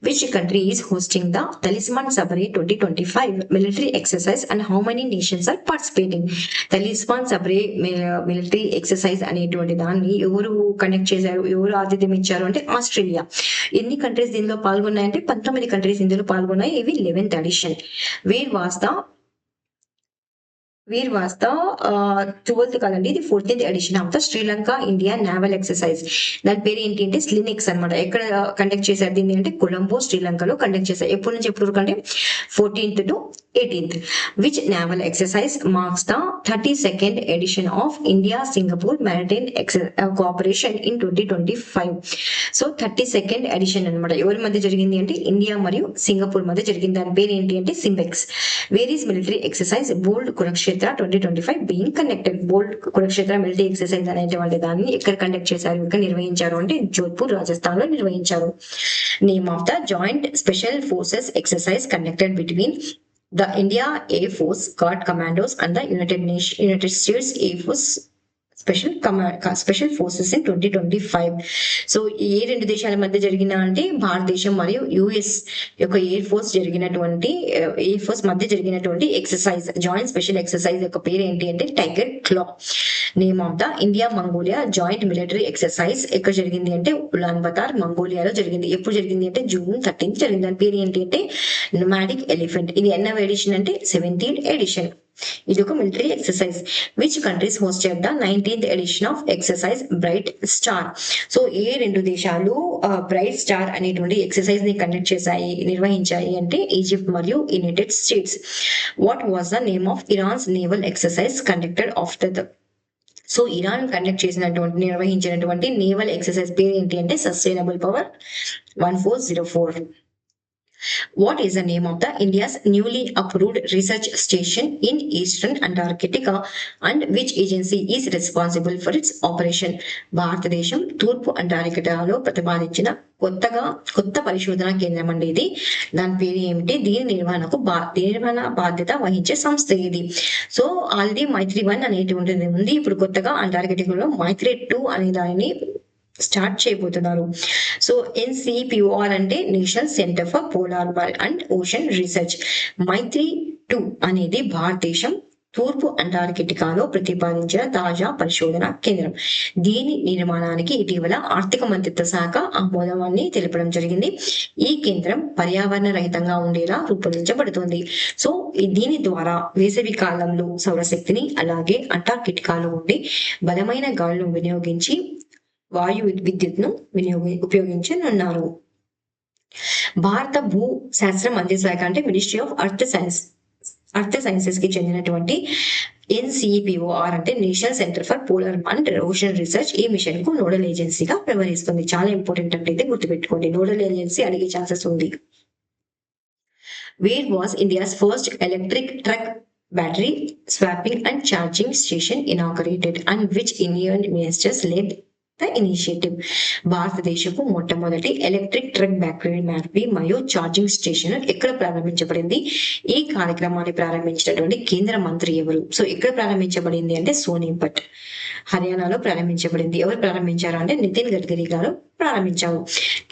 Which country is hosting the Talisman Sabre 2025 military exercise and how many nations are participating? Talisman Sabre military exercise అనేటువంటి దాన్ని ఎవరు కండక్ట్ చేశారు, ఎవరు ఆతిథ్యం ఇచ్చారు అంటే ఆస్ట్రేలియా. ఎన్ని కంట్రీస్ దీనిలో పాల్గొన్నాయంటే 19 కంట్రీస్ ఇందులో పాల్గొన్నాయి. ఇవి 11th edition. Wear was the 12th కాదండి, ఇది 14th edition of the Sri Lanka India naval exercise. దాని పేరు ఏంటి అంటే స్లినిక్స్ అనమాట. ఎక్కడ కండక్ట్ చేశారు దీన్ని అంటే కొలంబో శ్రీలంకలో కండక్ట్ చేశారు. ఎప్పటి నుంచి ఎప్పుడు వరకు అంటే 14th to 18th. Which naval exercise marks the 32nd edition of India Singapore maritime cooperation in 2025. So 32nd edition అనమాట. ఎవరి మధ్య జరిగింది అంటే ఇండియా మరియు సింగపూర్ మధ్య జరిగింది. దాని పేరు ఏంటి అంటే SIMBEX. Where is military exercise bold Kurukshetra 2025 being conducted? Bold Kurukshetra military exercise అనేటువంటి దాన్ని ఎక్కడ కండక్ట్ చేశారు, ఎక్కడ నిర్వహించారు అంటే జోధ్పూర్ రాజస్థాన్ లో నిర్వహించారు. Name of the joint special forces exercise conducted between the India air force guard commandos and the United States air force special forces in 2025. So ఏ రెండు దేశాల మధ్య జరిగిన అంటే భారతదేశం మరియు యుఎస్ యొక్క ఎయిర్ ఫోర్స్ మధ్య జరిగినటువంటి ఎక్సర్సైజ్, జాయింట్ స్పెషల్ ఎక్సర్సైజ్ యొక్క పేరు ఏంటి అంటే టైగర్ క్లా. Name of the India Mongolia joint military exercise ఎక్కడ జరిగింది అంటే ఉలాన్ బతార్, మంగోలియాలో జరిగింది. ఎప్పుడు జరిగింది అంటే June 13 జరిగింది. దాని పేరు ఏంటి అంటే నొమాడిక్ ఎలిఫెంట్. ఇది ఎన్నవ ఎడిషన్ అంటే 17th ఎడిషన్. ఇది ఒక military exercise. Which countries hosted the 19th edition of exercise bright star. So ఏ రెండు దేశాలు బ్రైట్ స్టార్ అనేటువంటి ఎక్సర్సైజ్ ని కండక్ట్ చేశాయి, నిర్వహించాయి అంటే ఈజిప్ట్ మరియు United States. What was the name of Iran's naval exercise conducted after the. So Iran conduct నిర్వహించినటువంటి నేవల్ ఎక్సర్సైజ్ పేరు ఏంటి అంటే sustainable power 1404. What is the name of the India's newly approved research station in Eastern Antarctica and which agency is responsible for its operation? భారతదేశం తూర్పు అంటార్కిటికాలో ప్రతిపాదించిన కొత్త పరిశోధన కేంద్రం అండి ఇది. దాని పేరు ఏమిటి? దీని నిర్వహణ బాధ్యత వహించే సంస్థ ఇది. సో ఆల్రెడీ మైత్రి 1 అనేటువంటిది ఉంది. ఇప్పుడు కొత్తగా అంటార్కిటికాలో మైత్రి 2 అనే దానిని స్టార్ట్ చేయబోతున్నారు. సో NCPOR అంటే national centre for polar and ocean research. Maitri 2 అనేది భారతదేశం తూర్పు అంటార్కిటికాలో ప్రతిపాదించిన తాజా పరిశోధన కేంద్రం. దీని నిర్మాణానికి ఇటీవల ఆర్థిక మంత్రిత్వ శాఖ ఆమోదాన్ని తెలపడం జరిగింది. ఈ కేంద్రం పర్యావరణ రహితంగా ఉండేలా రూపొందించబడుతుంది. సో దీని ద్వారా వేసవి కాలంలో సౌరశక్తిని అలాగే అంటార్కిటికాలో ఉండి బలమైన గాలులను వినియోగించి వాయు విద్యుత్ను ఉపయోగించనున్నారు. భారత భూ శాస్త్ర మంత్రిత్వ శాఖ అంటే మినిస్ట్రీ ఆఫ్ అర్త్ సైన్సెస్ కి చెందినటువంటి NCPOR అంటే national centre for polar and ocean research ఈ మిషన్ కు నోడల్ ఏజెన్సీగా వ్యవహరిస్తుంది. చాలా ఇంపార్టెంట్ అంటే ఇది గుర్తుపెట్టుకోండి, నోడల్ ఏజెన్సీ అడిగే ఛాన్సెస్ ఉంది. Where was India's first electric truck battery swapping and charging station inaugurated and which Indian ministers led the initiative? భారతదేశపు మొట్టమొదటి ఎలక్ట్రిక్ ట్రక్ బ్యాటరీ మ్యాపీ మరియు ఛార్జింగ్ స్టేషన్ ఎక్కడ ప్రారంభించబడింది? ఈ కార్యక్రమాన్ని ప్రారంభించినటువంటి కేంద్ర మంత్రి ఎవరు? సో ఎక్కడ ప్రారంభించబడింది అంటే సోనిపట్, హర్యానాలో ప్రారంభించబడింది. ఎవరు ప్రారంభించారు అంటే నితిన్ గడ్కరీ గారు ప్రారంభించారు.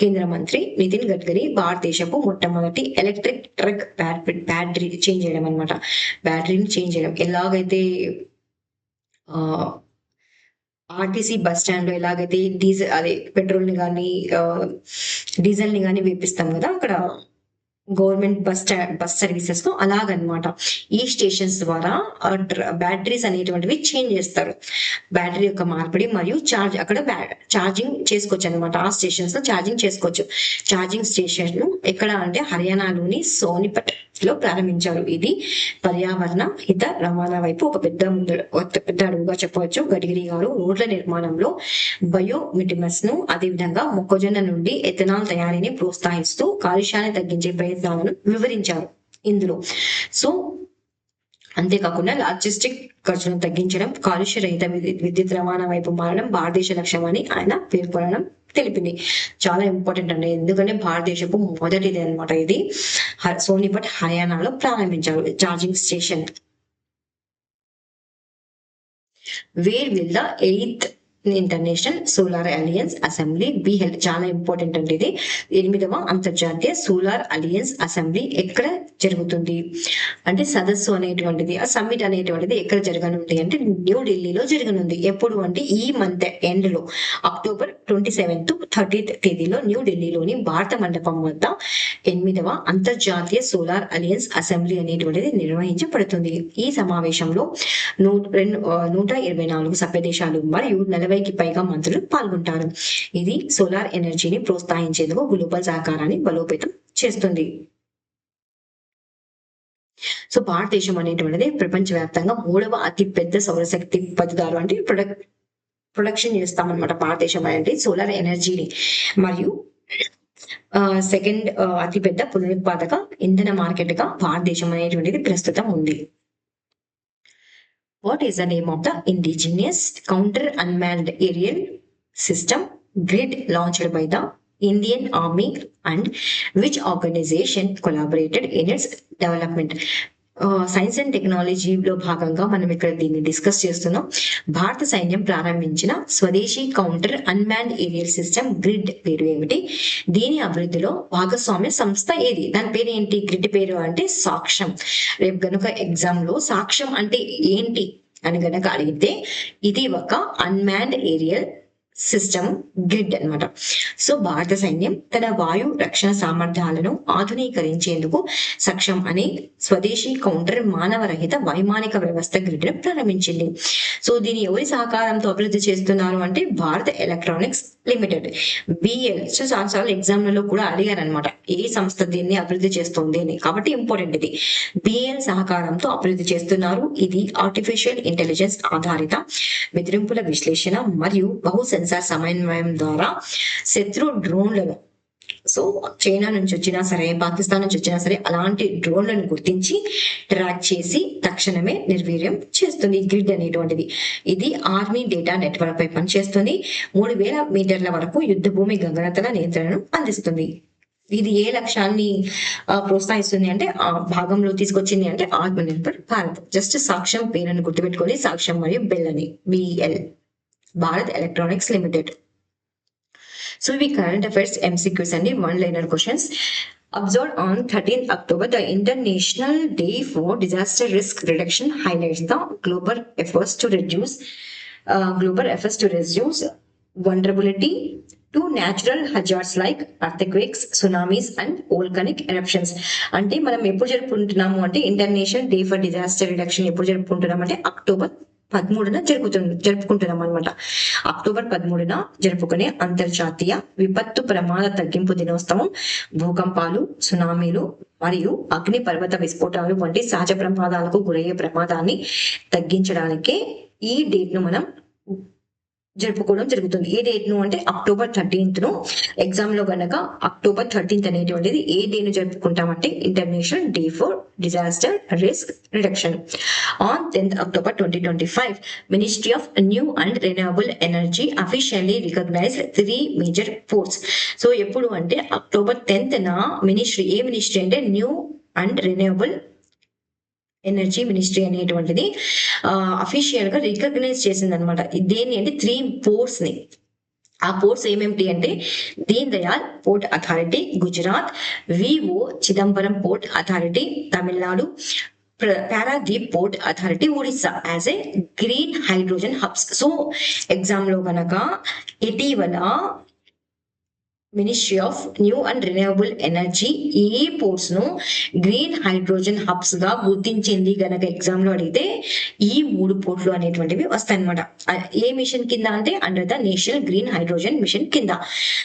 కేంద్ర మంత్రి నితిన్ గడ్కరీ భారతదేశపు మొట్టమొదటి ఎలక్ట్రిక్ ట్రక్ బ్యాటరీ చేంజ్ చేయడం అనమాట. బ్యాటరీని చేంజ్ చేయడం ఎలాగైతే ఆర్టీసీ బస్ స్టాండ్ లో ఎలాగైతే పెట్రోల్ ని కానీ డీజిల్ ని కానీ వేపిస్తాం కదా అక్కడ గవర్నమెంట్ బస్ సర్వీసెస్ లో అలాగనమాట. ఈ స్టేషన్స్ ద్వారా బ్యాటరీస్ అనేటువంటివి చేంజ్ చేస్తారు. బ్యాటరీ యొక్క మార్పిడి మరియు అక్కడ ఛార్జింగ్ చేసుకోవచ్చు అనమాట. ఆ స్టేషన్స్ లో ఛార్జింగ్ చేసుకోవచ్చు. ఛార్జింగ్ స్టేషన్ ఎక్కడ అంటే హర్యానాలోని సోనిపట్ లో ప్రారంభించారు. ఇది పర్యావరణ హిత రవాణా వైపు ఒక పెద్ద అడుగుగా చెప్పవచ్చు. గడ్కరీ గారు రోడ్ల నిర్మాణంలో బయోమిటిమస్ ను అదేవిధంగా మొక్కజొన్న నుండి ఎథనాల్ తయారీని ప్రోత్సహిస్తూ కాలుష్యాన్ని తగ్గించే ప్రయత్నాలను వివరించారు ఇందులో. సో అంతేకాకుండా లాజిస్టిక్ ఖర్చులను తగ్గించడం, కాలుష్య రహిత విద్యుత్ రవాణా వైపు మారడం భారతదేశ లక్ష్యమని ఆయన పేర్కొనడం తెలిపింది. చాలా ఇంపార్టెంట్ అండి, ఎందుకంటే భారతదేశపు మొదటిది అనమాట ఇది. సోనిపట్ హర్యానాలో ప్రారంభించారు charging station. Where will the 8th international solar alliance assembly be held? చాలా ఇంపార్టెంట్ అండి ఇది. 8వ అంతర్జాతీయ సోలార్ అలయన్స్ అసెంబ్లీ ఎక్కడ జరుగుతుంది అంటే సదస్సు అనేటువంటిది, ఆ సమ్మిట్ అనేటువంటిది ఎక్కడ జరగనుంది అంటే న్యూఢిల్లీలో జరగనుంది. ఎప్పుడు అంటే ఈ మంత్ ఎండ్ లో October 27th to 30th తేదీలో న్యూఢిల్లీలోని భారత మండపం వద్ద 8వ అంతర్జాతీయ సోలార్ అలయన్స్ అసెంబ్లీ అనేటువంటిది నిర్వహించబడుతుంది. ఈ సమావేశంలో 124 సభ్య దేశాలు మరియు 40కి పైగా మంత్రులు పాల్గొంటారు. ఇది సోలార్ ఎనర్జీని ప్రోత్సహించేందుకు గ్లోబల్ సహకారాన్ని బలోపేతం చేస్తుంది. సో భారతదేశం అనేటువంటిది ప్రపంచవ్యాప్తంగా 3వ అతి పెద్ద సౌరశక్తి ఉత్పత్తిదారు అంటే ప్రొడక్షన్ చేస్తామన్నమాట. భారతదేశం అనేది సోలార్ ఎనర్జీని మరియు సెకండ్ అతిపెద్ద పునరుత్పాదక ఇంధన మార్కెట్ గా భారతదేశం అనేటువంటిది ప్రస్తుతం ఉంది. What is the name of the indigenous counter unmanned aerial system grid launched by the Indian Army and which organization collaborated in its development? Science and టెక్నాలజీలో భాగంగా మనం ఇక్కడ దీన్ని డిస్కస్ చేస్తున్నాం. భారత సైన్యం ప్రారంభించిన స్వదేశీ counter unmanned aerial system grid పేరు ఏమిటి? దీని అభివృద్ధిలో భాగస్వామ్య సంస్థ ఏది? దాని పేరు ఏంటి? గ్రిడ్ పేరు అంటే సాక్ష్యం. రేపు గనుక ఎగ్జామ్ లో సాక్ష్యం అంటే ఏంటి అని గనక అడిగితే ఇది ఒక అన్మాన్డ్ ఏరియల్ సిస్టమ్ గ్రిడ్ అన్నమాట. సో భారత సైన్యం తన వాయు రక్షణ సామర్థ్యాలను ఆధునీకరించేందుకు సక్షం అనే స్వదేశీ కౌంటర్ మానవరహిత వైమానిక వ్యవస్థ గ్రిడ్ ను ప్రారంభించింది. సో దీని ఎవరి సహకారంతో అభివృద్ధి చేస్తున్నారు అంటే భారత ఎలక్ట్రానిక్స్ లిమిటెడ్, బిఎల్. సో చాలా ఎగ్జామ్లలో కూడా అడిగారు అనమాట, ఏ సంస్థ దీన్ని అభివృద్ధి చేస్తుంది అని, కాబట్టి ఇంపార్టెంట్ ఇది. బిఎల్ సహకారంతో అభివృద్ధి చేస్తున్నారు. ఇది ఆర్టిఫిషియల్ ఇంటెలిజెన్స్ ఆధారిత బెదిరింపుల విశ్లేషణ మరియు బహు సెన్సార్ సమన్వయం ద్వారా శత్రు డ్రోన్లను, సో చైనా నుంచి వచ్చినా సరే, పాకిస్తాన్ నుంచి వచ్చినా సరే, అలాంటి డ్రోన్లను గుర్తించి ట్రాక్ చేసి తక్షణమే నిర్వీర్యం చేస్తుంది గ్రిడ్ అనేటువంటిది. ఇది ఆర్మీ డేటా నెట్వర్క్ పై పనిచేస్తుంది. 3000 మీటర్ల వరకు యుద్ధ భూమి గగనతల నియంత్రణను అందిస్తుంది. ఇది ఏ లక్ష్యాన్ని ప్రోత్సహిస్తుంది అంటే ఆ భాగంలో తీసుకొచ్చింది అంటే ఆత్మనిర్భర్ భారత్. జస్ట్ సాక్ష్యం పేరును గుర్తుపెట్టుకొని, సాక్ష్యం మరియు బెల్ అని, BL, Bharat electronics limited. So we current affairs MCQs and one-liner questions. Observed on 13th October, the International Day for Disaster Risk Reduction highlights the global efforts to reduce vulnerability to natural hazards like earthquakes, tsunamis and volcanic eruptions. అంటే మనం ఎప్పుడు జరుపుకుంటున్నాము అంటే international day for disaster reduction ఎప్పుడు జరుపుకుంటున్నాం అంటే October 13న జరుపుకుంటున్నాం అనమాట. అక్టోబర్ 13న జరుపుకునే అంతర్జాతీయ విపత్తు ప్రమాద తగ్గింపు దినోత్సవం భూకంపాలు, సునామీలు మరియు అగ్ని పర్వత విస్ఫోటాలు వంటి సహజ ప్రమాదాలకు గురయ్యే ప్రమాదాన్ని తగ్గించడానికే ఈ డేట్ ను మనం జరుపుకోవడం జరుగుతుంది. ఏ డేట్ ను అంటే అక్టోబర్ 13th ను. ఎగ్జామ్ లో గనక అక్టోబర్ 13th అనేటువంటిది ఏ డే ను జరుపుకుంటామంటే international day for disaster risk reduction. On 10th October 2025, Ministry of New and Renewable Energy officially recognized 3 major ports. So ఎప్పుడు అంటే అక్టోబర్ 10th నా ఏ మినిస్ట్రీ అంటే new and renewable energy ministry అనేటువంటిది official గా రికగ్నైజ్ చేసింది అనమాట. దేన్ని అంటే 3 పోర్ట్స్ ని. ఆ పోర్ట్స్ ఏమేమిటి అంటే Deen Dayal port authority Gujarat, VO Chidambaram port authority Tamil Nadu, Paradip port authority Odisha as a green hydrogen hubs. So exam లో గనక ఇటీవల ministry of new and renewable energy ఈ పోర్ట్స్ ను గ్రీన్ హైడ్రోజన్ హబ్స్ గా గుర్తించింది గనక ఎగ్జామ్ లో అడిగితే ఈ 3 పోర్ట్లు అనేటువంటివి వస్తాయి అనమాట. ఏ మిషన్ కింద అంటే under the national green hydrogen mission కింద.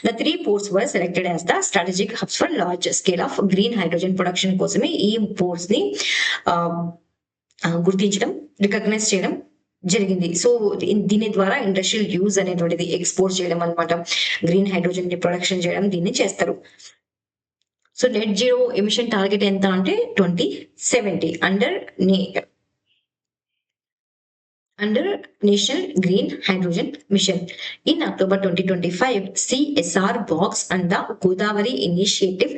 The 3 ports were selected as the strategic hubs for large scale of green hydrogen production కోసమే ఈ పోర్ట్స్ ని గుర్తించడం, రికగ్నైజ్ చేయడం జరిగింది. సో దీని ద్వారా ఇండస్ట్రియల్ యూజ్ అనేటువంటిది ఎక్స్పోర్ట్ చేయడం అనమాట, గ్రీన్ హైడ్రోజన్ ని ప్రొడక్షన్ చేయడం, దీన్ని చేస్తారు. So net zero emission target ఎంత అంటే 2070 under National Green Hydrogen Mission. In October 2025, CSR Box and the Godavari Initiative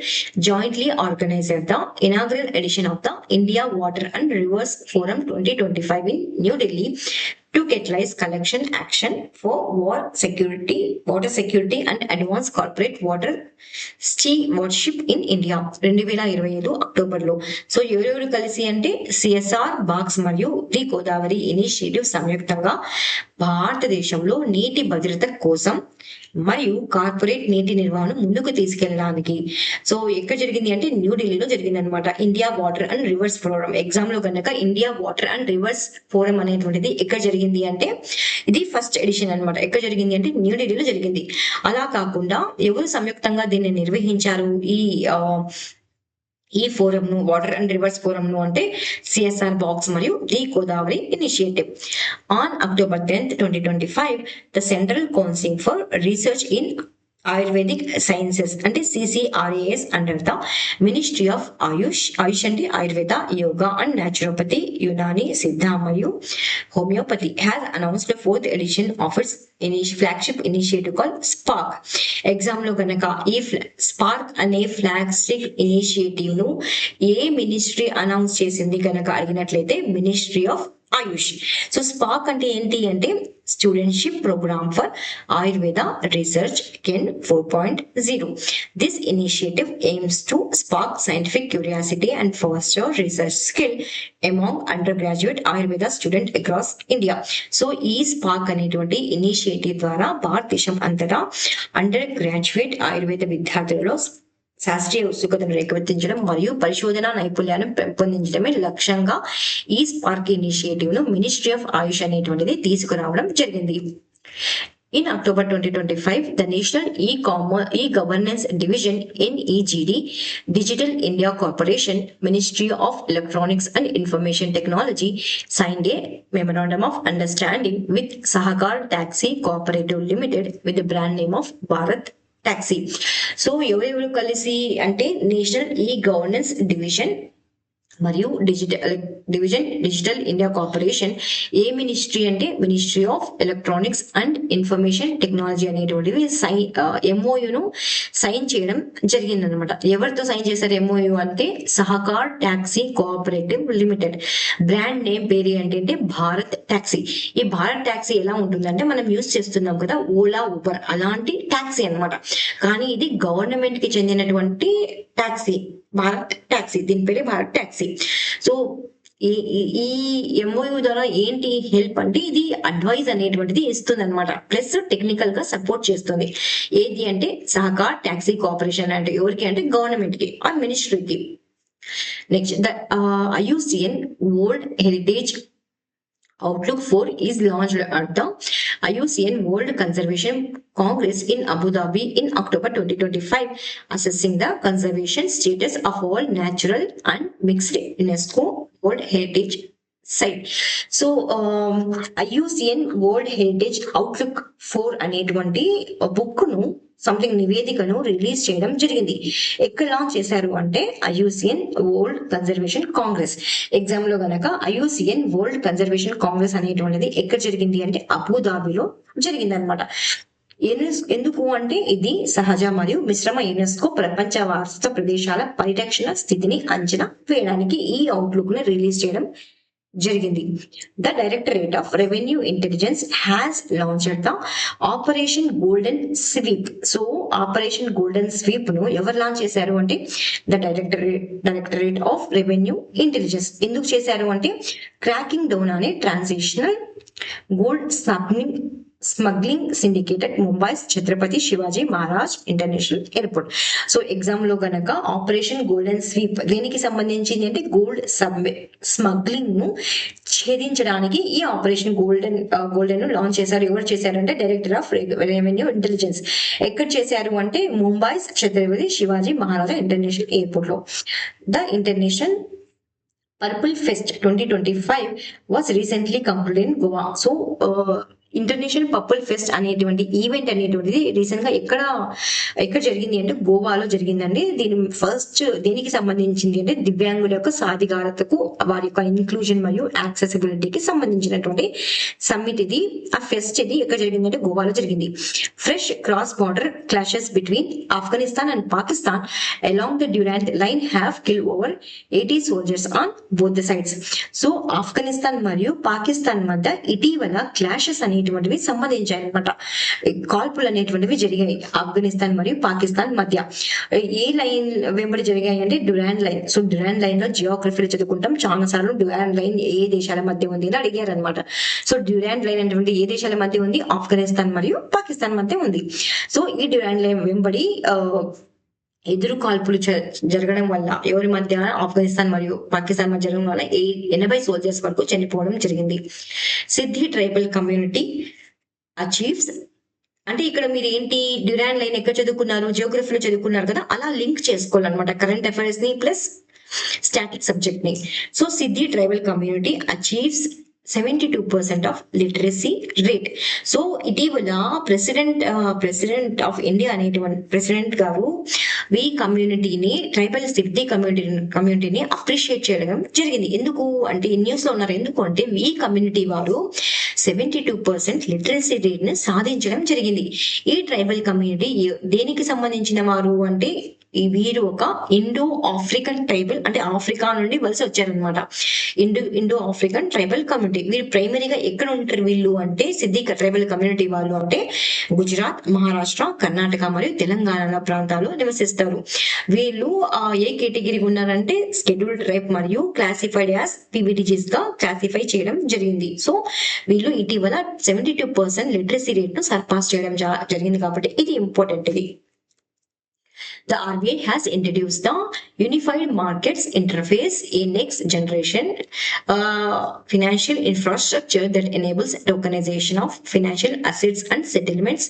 jointly organized the inaugural edition of the India Water and Rivers Forum 2025 in New Delhi to catalyze collection action for water security and advance corporate water stewardship in India. 2025 October లో. So ఎవరెవరు కలిసి అంటే CSR box మరియు the Godavari initiative సంయుక్తంగా భారతదేశంలో నీటి భద్రత కోసం మరియు కార్పొరేట్ నీటి నిర్వహణ ముందుకు తీసుకెళ్ళడానికి. సో ఎక్కడ జరిగింది అంటే న్యూఢిల్లీలో జరిగింది అనమాట. India water and reverse forum. Exam లో కనుక India water and reverse forum అనేటువంటిది ఎక్కడ జరిగింది అంటే ఇది ఫస్ట్ ఎడిషన్ అనమాట. ఎక్కడ జరిగింది అంటే న్యూఢిల్లీలో జరిగింది. అలా కాకుండా ఎవరు సంయుక్తంగా దీన్ని నిర్వహించారు ఈ ఫోరం ను, వాటర్ అండ్ రివర్స్ ఫోరం ను అంటే సిఎస్ఆర్ బాక్స్ మరియు the Godavari initiative. On October 10th, 2025, the Central Council for Research in Ayurvedic Sciences అంటే CCRAS under the Ministry of Ayush అంటే Ayurveda, Yoga and Naturopathy, Unani, Siddha మరియు Homeopathy has announced the fourth edition of its flagship initiative called Spark. Exam లో గనక ఈ spark అనే flagship initiative ను ఏ ministry announce చేసింది గనక అడిగినట్లయితే ministry of AYUSH. So spark అంటే ఏంటి అంటే studentship programme for Ayurveda research can 4.0. This initiative aims to spark scientific curiosity and foster research skill among undergraduate Ayurveda student across India. So ఈ spark అనేటువంటి initiative ద్వారా భారతదేశం అంతటా అండర్ గ్రాడ్యుయేట్ ఆయుర్వేద విద్యార్థులలో శాస్త్రీయ ఉత్సుకతను రేకెత్తించడం మరియు పరిశోధన నైపుణ్యాన్ని పెంపొందించడమే లక్ష్యంగా ఈ స్పార్క్ ఇనిషియేటివ్ ను మినిస్ట్రీ ఆఫ్ ఆయుష్ అనేటువంటిది తీసుకురావడం జరిగింది. In October 2025, the National E-Governance Division NEGD, Digital India Corporation, Ministry of Electronics and Information Technology signed a Memorandum of Understanding with Sahakar Taxi Cooperative Limited with the brand name of Bharat taxi. So ఎవరెవరు కలిసి అంటే national e governance division మరియు digital India corporation. ఏ ministry అంటే ministry of electronics and information technology అనేటువంటిది ఎంఓయును sign చేయడం జరిగింది అనమాట. ఎవరితో సైన్ చేశారు ఎంఓయు అంటే Sahakar taxi cooperative limited. Brand name పేరు ఏంటంటే భారత్ టాక్సీ. ఈ భారత్ టాక్సీ ఎలా ఉంటుందంటే మనం యూజ్ చేస్తున్నాం కదా ఓలా ఊబర్ అలాంటి టాక్సీ అనమాట. కానీ ఇది గవర్నమెంట్ కి చెందినటువంటి టాక్సీ, భారత్ టాక్సీ. దీని పేరే భారత్ టాక్సీ. సో ఈ ఎంఓయూ ద్వారా ఏంటి హెల్ప్ అంటే ఇది అడ్వైజ్ అనేటువంటిది ఇస్తుంది అనమాట, ప్లస్ టెక్నికల్ గా సపోర్ట్ చేస్తుంది. ఏది అంటే సహకార్ టాక్సీ కార్పొరేషన్ అంటే ఎవరికి అంటే గవర్నమెంట్ కి ఆ మినిస్ట్రీకి. Next the IUCN world heritage Outlook 4 is launched at the IUCN World Conservation Congress in Abu Dhabi in October 2025, assessing the conservation status of all natural and mixed UNESCO World Heritage site. So IUCN World Heritage Outlook 4 అనేటువంటి book ను something నివేదికను release చేయడం జరిగింది. ఎక్కడ launch చేశారు అంటే IUCN world conservation Congress. Exam లో గనక IUCN వరల్డ్ కన్జర్వేషన్ కాంగ్రెస్ అనేటువంటిది ఎక్కడ జరిగింది అంటే అబుదాబిలో జరిగింది అనమాట. ఎందుకు అంటే ఇది సహజ మరియు మిశ్రమ యునెస్కో ప్రపంచ వారసత్వ ప్రదేశాల పరిరక్షణ స్థితిని అంచనా వేయడానికి ఈ అవుట్లుక్ ను రిలీజ్ చేయడం జరిగింది. The directorate of revenue intelligence has launched the operation golden sweep. So operation golden sweep ను ఎవరు లాంచ్ చేశారు అంటే the directorate of revenue intelligence. ఎందుకు చేశారు అంటే క్రాకింగ్ డౌన్ అనే transitional gold smuggling syndicated Mumbai Chhatrapati Shivaji Maharaj international airport. So exam లో గనక ఆపరేషన్ గోల్డెన్ స్వీప్ దేనికి సంబంధించింది అంటే గోల్డ్ స్మగ్లింగ్ ను ఛేదించడానికి ఈ ఆపరేషన్ గోల్డెన్ ను లాంచ్ చేశారు. ఎవరు చేశారంటే డైరెక్టర్ ఆఫ్ రెవెన్యూ ఇంటెలిజెన్స్. ఎక్కడ చేశారు అంటే ముంబై ఛత్రపతి శివాజీ మహారాజా ఇంటర్నేషనల్ ఎయిర్పోర్ట్ లో. The international Purple Fest 2025 was recently concluded in Goa. So international purple pest అనేటువంటి ఈవెంట్ అనేటువంటిది రీసెంట్ గా ఎక్కడ జరిగింది అంటే గోవాలో జరిగిందండి. దీని ఫస్ట్ దేనికి సంబంధించింది అంటే దివ్యాంగుల యొక్క సాధికారతకు వారి యొక్క ఇన్క్లూజన్ మరియు యాక్సెసిబిలిటీకి సంబంధించినటువంటి సమ్మిట్ ఇది. ఆ ఫెస్ట్ ఇది ఎక్కడ జరిగిందంటే గోవాలో జరిగింది. Fresh cross border clashes between Afghanistan and Pakistan along the Durant line have kill over 80 soldiers on both the sides. So Afghanistan మరియు పాకిస్తాన్ మధ్య ఇటీవల క్లాషెస్ అనేటువంటివి సంబంధించాయి అనమాట. కాల్పులు అనేటువంటివి జరిగాయి ఆఫ్ఘనిస్తాన్ మరియు పాకిస్తాన్ మధ్య. ఏ లైన్ వెంబడి జరిగాయి అంటే Durand line. So Durand line లో జియోగ్రఫీలో చదువుకుంటాం చాలా సార్లు. డ్యూరాండ్ లైన్ ఏ దేశాల మధ్య ఉంది అని అడిగారు అనమాట. సో డ్యూరాండ్ లైన్ అనేటువంటి ఏ దేశాల మధ్య ఉంది? ఆఫ్ఘనిస్తాన్ మరియు పాకిస్తాన్ మధ్య ఉంది. సో ఈ డ్యూరాండ్ లైన్ వెంబడి ఎదురు కాల్పులు జరగడం వల్ల ఎవరి మధ్య ఆఫ్ఘనిస్తాన్ మరియు పాకిస్తాన్ మధ్య జరగడం వల్ల 80 సోల్జర్స్ వరకు చనిపోవడం జరిగింది. సిద్ధి ట్రైబల్ కమ్యూనిటీ అచీవ్స్ అంటే ఇక్కడ మీరు ఏంటి డ్యూరాండ్ లైన్ ఎక్కడ చదువుకున్నారు? జియోగ్రఫీలో చదువుకున్నారు కదా, అలా లింక్ చేసుకోవాలన్నమాట కరెంట్ అఫైర్స్ ని ప్లస్ స్టాటిక్ సబ్జెక్ట్ ని. So Siddhi tribal community achieves 72% of literacy rate. So ఇటీవల ప్రెసిడెంట్ ఆఫ్ ఇండియా అనేటువంటి ప్రెసిడెంట్ గారు ఈ కమ్యూనిటీని, ట్రైబల్ సిద్ధి కమ్యూనిటీని అప్రిషియేట్ చేయడం జరిగింది. ఎందుకు అంటే ఈ న్యూస్ లో ఉన్నారు, ఎందుకు అంటే ఈ కమ్యూనిటీ వారు 72% లిటరసీ రేట్ ని సాధించడం జరిగింది. ఈ ట్రైబల్ కమ్యూనిటీ దేనికి సంబంధించిన వారు అంటే వీరు ఒక ఇండో ఆఫ్రికన్ ట్రైబల్, అంటే ఆఫ్రికా నుండి వలస వచ్చారనమాట. Indo African tribal community. వీరు ప్రైమరీగా ఎక్కడ ఉంటారు వీళ్ళు అంటే సిద్ధి ట్రైబల్ కమ్యూనిటీ వాళ్ళు అంటే గుజరాత్, మహారాష్ట్ర, కర్ణాటక మరియు తెలంగాణ ప్రాంతాల్లో నివసిస్తారు. వీళ్ళు ఏ కేటగిరీ ఉన్నారంటే షెడ్యూల్డ్ ట్రైబ్ మరియు క్లాసిఫైడ్ యాజ్ పీబీటీజీస్ గా క్లాసిఫై చేయడం జరిగింది. సో వీళ్ళు ఇటీవల 72% లిటరసీ రేట్ ను సర్పాస్ చేయడం జరిగింది కాబట్టి ఇది ఇంపార్టెంట్. ఇది the RBI has introduced the Unified Markets Interface, a next generation financial infrastructure that enables tokenization of financial assets and settlements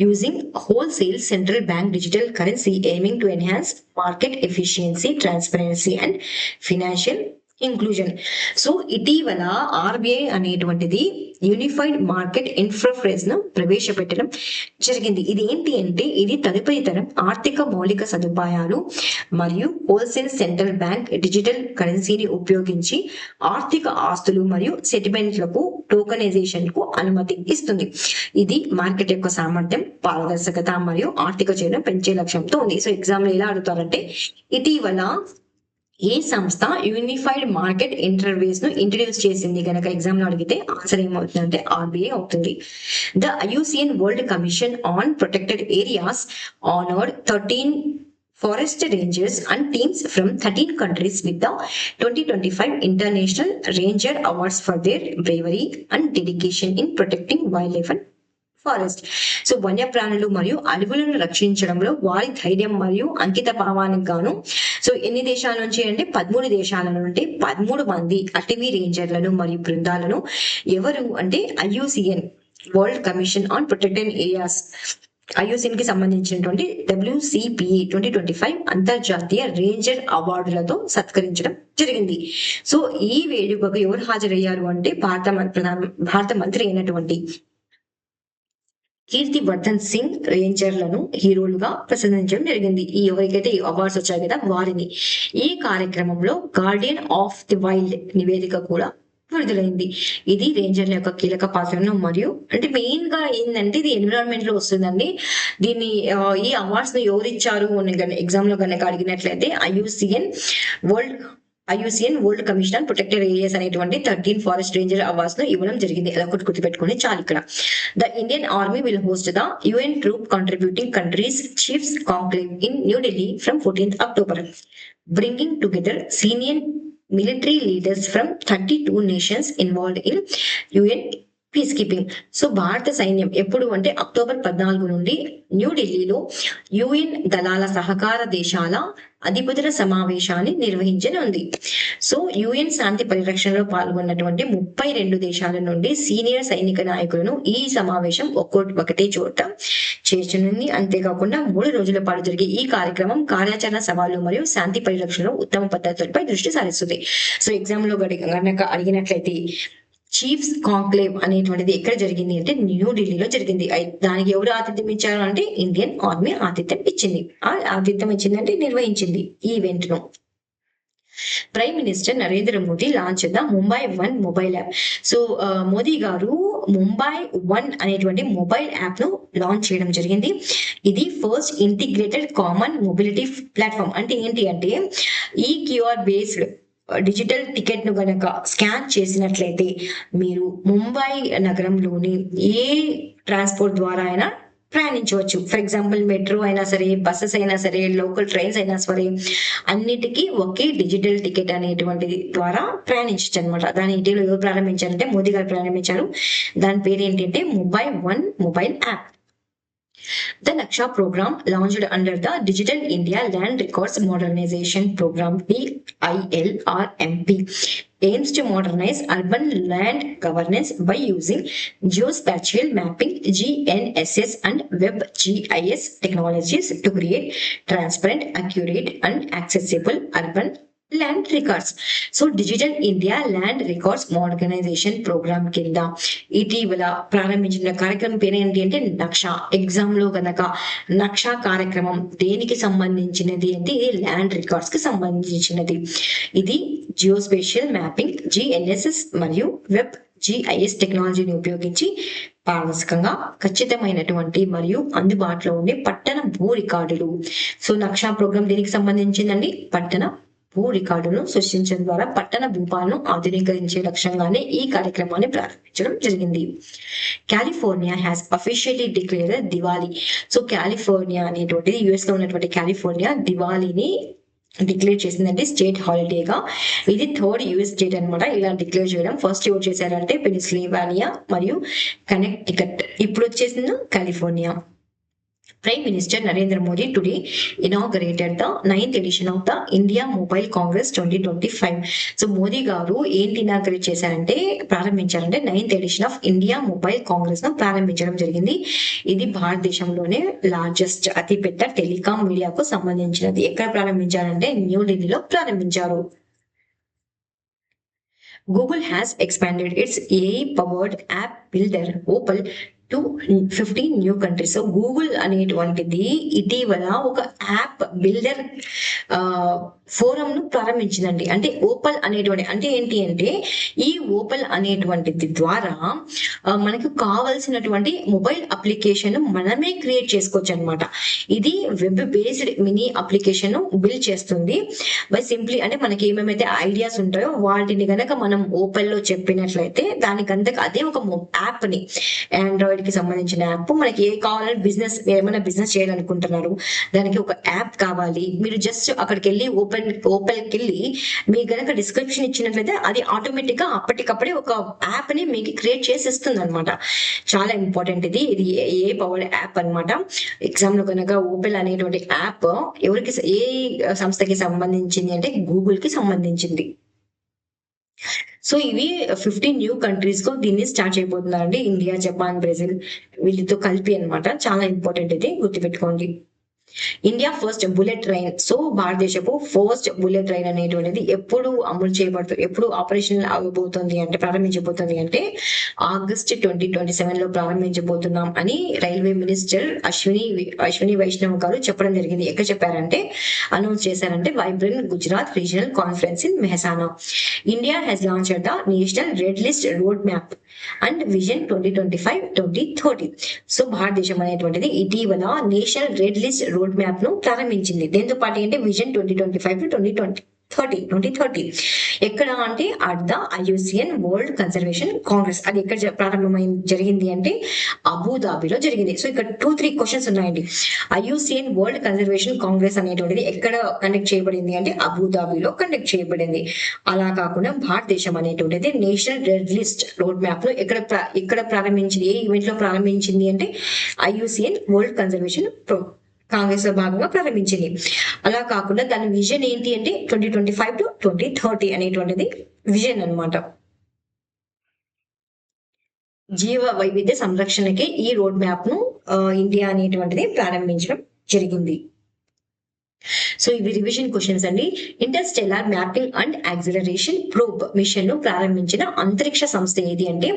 using wholesale central bank digital currency, aiming to enhance market efficiency, transparency and financial inclusion. So ఇటీవల RBI అనేటువంటిది unified market ఇన్ఫ్రాఫేస్ ను ప్రవేశపెట్టడం జరిగింది. ఇది ఏంటి అంటే ఇది తదుపరి తరం ఆర్థిక మౌలిక సదుపాయాలు మరియు హోల్సేల్ సెంట్రల్ బ్యాంక్ డిజిటల్ కరెన్సీని ఉపయోగించి ఆర్థిక ఆస్తులు మరియు సెటిల్మెంట్లకు టోకనైజేషన్ కు అనుమతి ఇస్తుంది. ఇది మార్కెట్ యొక్క సామర్థ్యం, పారదర్శకత మరియు ఆర్థిక చర్యను పెంచే లక్ష్యంతో ఉంది. సో ఎగ్జామ్ లో ఎలా అడుగుతారంటే ఇటీవల ఏ సంస్థ యూనిఫైడ్ మార్కెట్ ఇంటర్ఫేస్ ను ఇంట్రడ్యూస్ చేసింది కనుక ఎగ్జామ్ లో అడిగితే ఆన్సర్ ఏమవుతుందంటే ఆర్బీఐ అవుతుంది. The IUCN world commission on protected areas honoured 13 forest rangers and teams from 13 countries with the 2025 International Ranger Awards for their bravery and dedication in protecting wildlife and forest. So వన్యప్రాణులు మరియు అడవులను రక్షించడంలో వారి ధైర్యం మరియు అంకిత భావానికి గాను so ఎన్ని దేశాల నుంచి అంటే 13 దేశాల నుండి 13 మంది అటవీ రేంజర్లను మరియు బృందాలను ఎవరు అంటే IUCN world commission on protected areas IUCN కి సంబంధించినటువంటి WCPA 2025 అంతర్జాతీయ రేంజర్ అవార్డులతో సత్కరించడం జరిగింది. సో ఈ వేడుకకు ఎవరు హాజరయ్యారు అంటే భారత మంత్రి అయినటువంటి కీర్తివర్ధన్ సింగ్ రేంజర్లను హీరోలుగా ప్రశంసించడం జరిగింది. ఈ ఎవరికైతే అవార్డ్స్ వచ్చాయి కదా వారిని. ఈ కార్యక్రమంలో గార్డియన్ ఆఫ్ ది వైల్డ్ నివేదిక కూడా విడుదలైంది. ఇది రేంజర్ల యొక్క కీలక పాత్రను మరియు అంటే మెయిన్ గా ఏంటంటే ఇది ఎన్విరాన్మెంట్ లో వస్తుందండి. దీన్ని ఈ అవార్డ్స్ ను ఎవరిచ్చారు ఎగ్జామ్ లో కనుక అడిగినట్లయితే IUCN world commission on protected areas అనేటువంటి 13 ఫారెస్ట్ రేంజర్ అవార్డ్స్ ను ఇవ్వడం జరిగింది. అలా ఒకటి గుర్తుపెట్టుకుని చాలు. ఇక్కడ the Indian army will host the UN troop contributing countries chiefs conclave in New Delhi from 14th October, bringing together senior military leaders from 32 nations involved in UN piece keeping. So భారత సైన్యం ఎప్పుడు అంటే అక్టోబర్ 14 నుండి న్యూఢిల్లీలో UN దళాల సహకార దేశాల అధిపతుల సమావేశాన్ని నిర్వహించనుంది. సో UN శాంతి పరిరక్షణలో పాల్గొన్నటువంటి 32 దేశాల నుండి సీనియర్ సైనిక నాయకులను ఈ సమావేశం ఒకటే చోట చేర్చనుంది. అంతేకాకుండా 3 రోజుల పాటు జరిగే ఈ కార్యక్రమం కార్యాచరణ సవాళ్లు మరియు శాంతి పరిరక్షణలో ఉత్తమ పద్ధతులపై దృష్టి సారిస్తుంది. సో ఎగ్జామ్ లో గనక అడిగినట్లయితే చీఫ్స్ కాంక్లేవ్ అనేటువంటిది ఎక్కడ జరిగింది అంటే న్యూఢిల్లీలో జరిగింది. దానికి ఎవరు ఆతిథ్యం ఇచ్చారు అంటే ఇండియన్ ఆర్మీ ఆతిథ్యం ఇచ్చింది. ఆతిథ్యం ఇచ్చిందంటే నిర్వహించింది ఈ ఈవెంట్ ను. Prime minister Narendra Modi launch the Mumbai 1 mobile app. So Modi గారు ముంబై 1 అనేటువంటి మొబైల్ యాప్ ను లాంచ్ చేయడం జరిగింది. ఇది first integrated common mobility platform. అంటే ఏంటి అంటే ఈ క్యూఆర్ బేస్డ్ డిజిటల్ టికెట్ ను గనక స్కాన్ చేసినట్లయితే మీరు ముంబై నగరంలోని ఏ ట్రాన్స్పోర్ట్ ద్వారా అయినా ప్రయాణించవచ్చు. ఫర్ ఎగ్జాంపుల్ మెట్రో అయినా సరే, బస్సెస్ అయినా సరే, లోకల్ ట్రైన్స్ అయినా సరే, అన్నిటికీ ఒకే డిజిటల్ టికెట్ అనేటువంటి ద్వారా ప్రయాణించవచ్చు అనమాట. దాని ఇటీవల ఎవరు ప్రారంభించారంటే మోదీ గారు ప్రారంభించారు. దాని పేరు ఏంటంటే Mumbai 1 mobile app. The Naksha program, launched under the Digital India Land Records Modernization Program DILRMP, aims to modernize urban land governance by using geospatial mapping GNSS and WebGIS technologies to create transparent, accurate and accessible urban land records. So digital India land records modernisation programme కింద ఇటీవల ప్రారంభించిన కార్యక్రమం పేరు ఏంటి అంటే నక్ష. Exam లో గనక నక్ష కార్యక్రమం దేనికి సంబంధించినది అంటే ఇది ల్యాండ్ రికార్డ్స్ కి సంబంధించినది. ఇది జియోస్పేషియల్ మ్యాపింగ్, జిఎన్ఎస్ఎస్ మరియు వెబ్ జిఐఎస్ టెక్నాలజీని ఉపయోగించి పారదర్శకంగా ఖచ్చితమైనటువంటి మరియు అందుబాటులో ఉండే పట్టణ భూ రికార్డులు. సో నక్షా ప్రోగ్రామ్ దీనికి సంబంధించిందండి. పట్టణ భూ రికార్డును సృష్టించడం ద్వారా పట్టణ భూపాలను ఆధునీకరించే లక్ష్యంగానే ఈ కార్యక్రమాన్ని ప్రారంభించడం జరిగింది. California has officially declare Diwali. So California అనేటువంటి యుఎస్ లో ఉన్నటువంటి కాలిఫోర్నియా దివాళీని డిక్లేర్ చేసిందంటే స్టేట్ హాలిడేగా. ఇది థర్డ్ యుఎస్ స్టేట్ అనమాట ఇలా డిక్లేర్ చేయడం. ఫస్ట్ ఎవరు చేశారంటే పెన్సిల్వేనియా మరియు కనెక్టికట్. ఇప్పుడు వచ్చేసింది California. Prime Minister Narendra Modi today inaugurated the 9th edition of the India Mobile Congress 2025. So Modi గారు ఏంటి ఇనాగరేట్ చేశారంటే ప్రారంభించారంటే 9th edition of India mobile congress ను ప్రారంభించడం జరిగింది. ఇది భారతదేశంలోనే లార్జెస్ట్ అతిపెద్ద టెలికాం మీడియాకు సంబంధించినది. ఎక్కడ ప్రారంభించారంటే న్యూఢిల్లీలో ప్రారంభించారు. Google has expanded its AI-powered app builder Opal to 15 new countries. So Google అనేటువంటిది ఇటీవల ఒక యాప్ బిల్డర్ ఫోరం ను ప్రారంభించిందండి. అంటే ఓపల్ అనేటువంటి అంటే ఏంటి అంటే ఈ ఓపల్ అనేటువంటిది ద్వారా మనకు కావాల్సినటువంటి మొబైల్ అప్లికేషన్ మనమే క్రియేట్ చేసుకోవచ్చు అనమాట. ఇది web based mini application build చేస్తుంది బై సింప్లీ అంటే మనకి ఏమేమైతే ఐడియాస్ ఉంటాయో వాటిని గనక మనం ఓపల్ లో చెప్పినట్లయితే దానికంతకు అదే ఒక యాప్ ని ఆండ్రాయిడ్ కి సంబంధించిన యాప్ మనకి ఏ కావాలని బిజినెస్ ఏమైనా బిజినెస్ చేయాలనుకుంటున్నారు దానికి ఒక యాప్ కావాలి మీరు జస్ట్ అక్కడికి వెళ్ళి ఓపెన్ కి వెళ్ళి మీకు గనక డిస్క్రిప్షన్ ఇచ్చినట్లయితే అది ఆటోమేటిక్ గా అప్పటికప్పుడే ఒక యాప్ ని మీకు క్రియేట్ చేసి ఇస్తుంది అనమాట. చాలా ఇంపార్టెంట్ ఇది ఏ పవర్ యాప్ అనమాట. ఎగ్జామ్ లో కనుక ఓపెన్ అనేటువంటి యాప్ ఎవరికి ఏ సంస్థకి సంబంధించింది అంటే గూగుల్ కి సంబంధించింది. సో ఇవి 15 న్యూ కంట్రీస్ కు దీన్ని స్టార్ట్ చేయబోతున్నారండి. ఇండియా, జపాన్, బ్రెజిల్ వీళ్ళతో కలిపి అనమాట. చాలా ఇంపార్టెంట్ ఇది గుర్తుపెట్టుకోండి. India first bullet train. So భారతదేశపు ఫస్ట్ బుల్లెట్ ట్రైన్ అనేటువంటిది ఎప్పుడు అమలు చేయబడుతుంది ఎప్పుడు ఆపరేషన్ అవ్వబోతుంది అంటే ప్రారంభించబోతుంది అంటే ఆగస్ట్ 2027 లో ప్రారంభించబోతున్నాం అని రైల్వే మినిస్టర్ అశ్విని వైష్ణవ్ గారు చెప్పడం జరిగింది. ఎక్కడ చెప్పారంటే అనౌన్స్ చేశారంటే vibrant Gujarat regional conference in Mehsana. India has launched the national red list road map and vision 2025-2030. So భారతదేశం అనేటువంటిది ఇటీవల national red list road map ను ప్రారంభించింది. దీంతో పాటు ఏంటి విజన్ 2025-2030 ఎక్కడ అంటే at the IUCN world conservation Congress. అది ఎక్కడ జరిగింది అంటే అబుదాబిలో జరిగింది. సో ఇక్కడ 2-3 క్వశ్చన్స్ ఉన్నాయండి. ఐయుసిఎన్ వరల్డ్ కన్జర్వేషన్ కాంగ్రెస్ అనేటువంటిది ఎక్కడ కండక్ట్ చేయబడింది అంటే అబుదాబిలో కండక్ట్ చేయబడింది. అలా కాకుండా భారతదేశం అనేటువంటిది national red list road map ను ఎక్కడ ప్రారంభించింది ఏ ఈవెంట్ లో ప్రారంభించింది అంటే ఐయుసిఎన్ వరల్డ్ కన్జర్వేషన్ కాంగ్రెస్ లో భాగంగా ప్రారంభించింది. అలా కాకుండా దాని విజన్ ఏంటి అంటే 2025-2030 అనేటువంటిది విజన్ అనమాట. జీవ వైవిధ్య సంరక్షణకి ఈ రోడ్ మ్యాప్ ను ఇండియా అనేటువంటిది ప్రారంభించడం జరిగింది. సో ఇవి రివిజన్ క్వశ్చన్స్ అండి. Interstellar mapping and acceleration probe mission ను ప్రారంభించిన అంతరిక్ష సంస్థ ఏది అంటే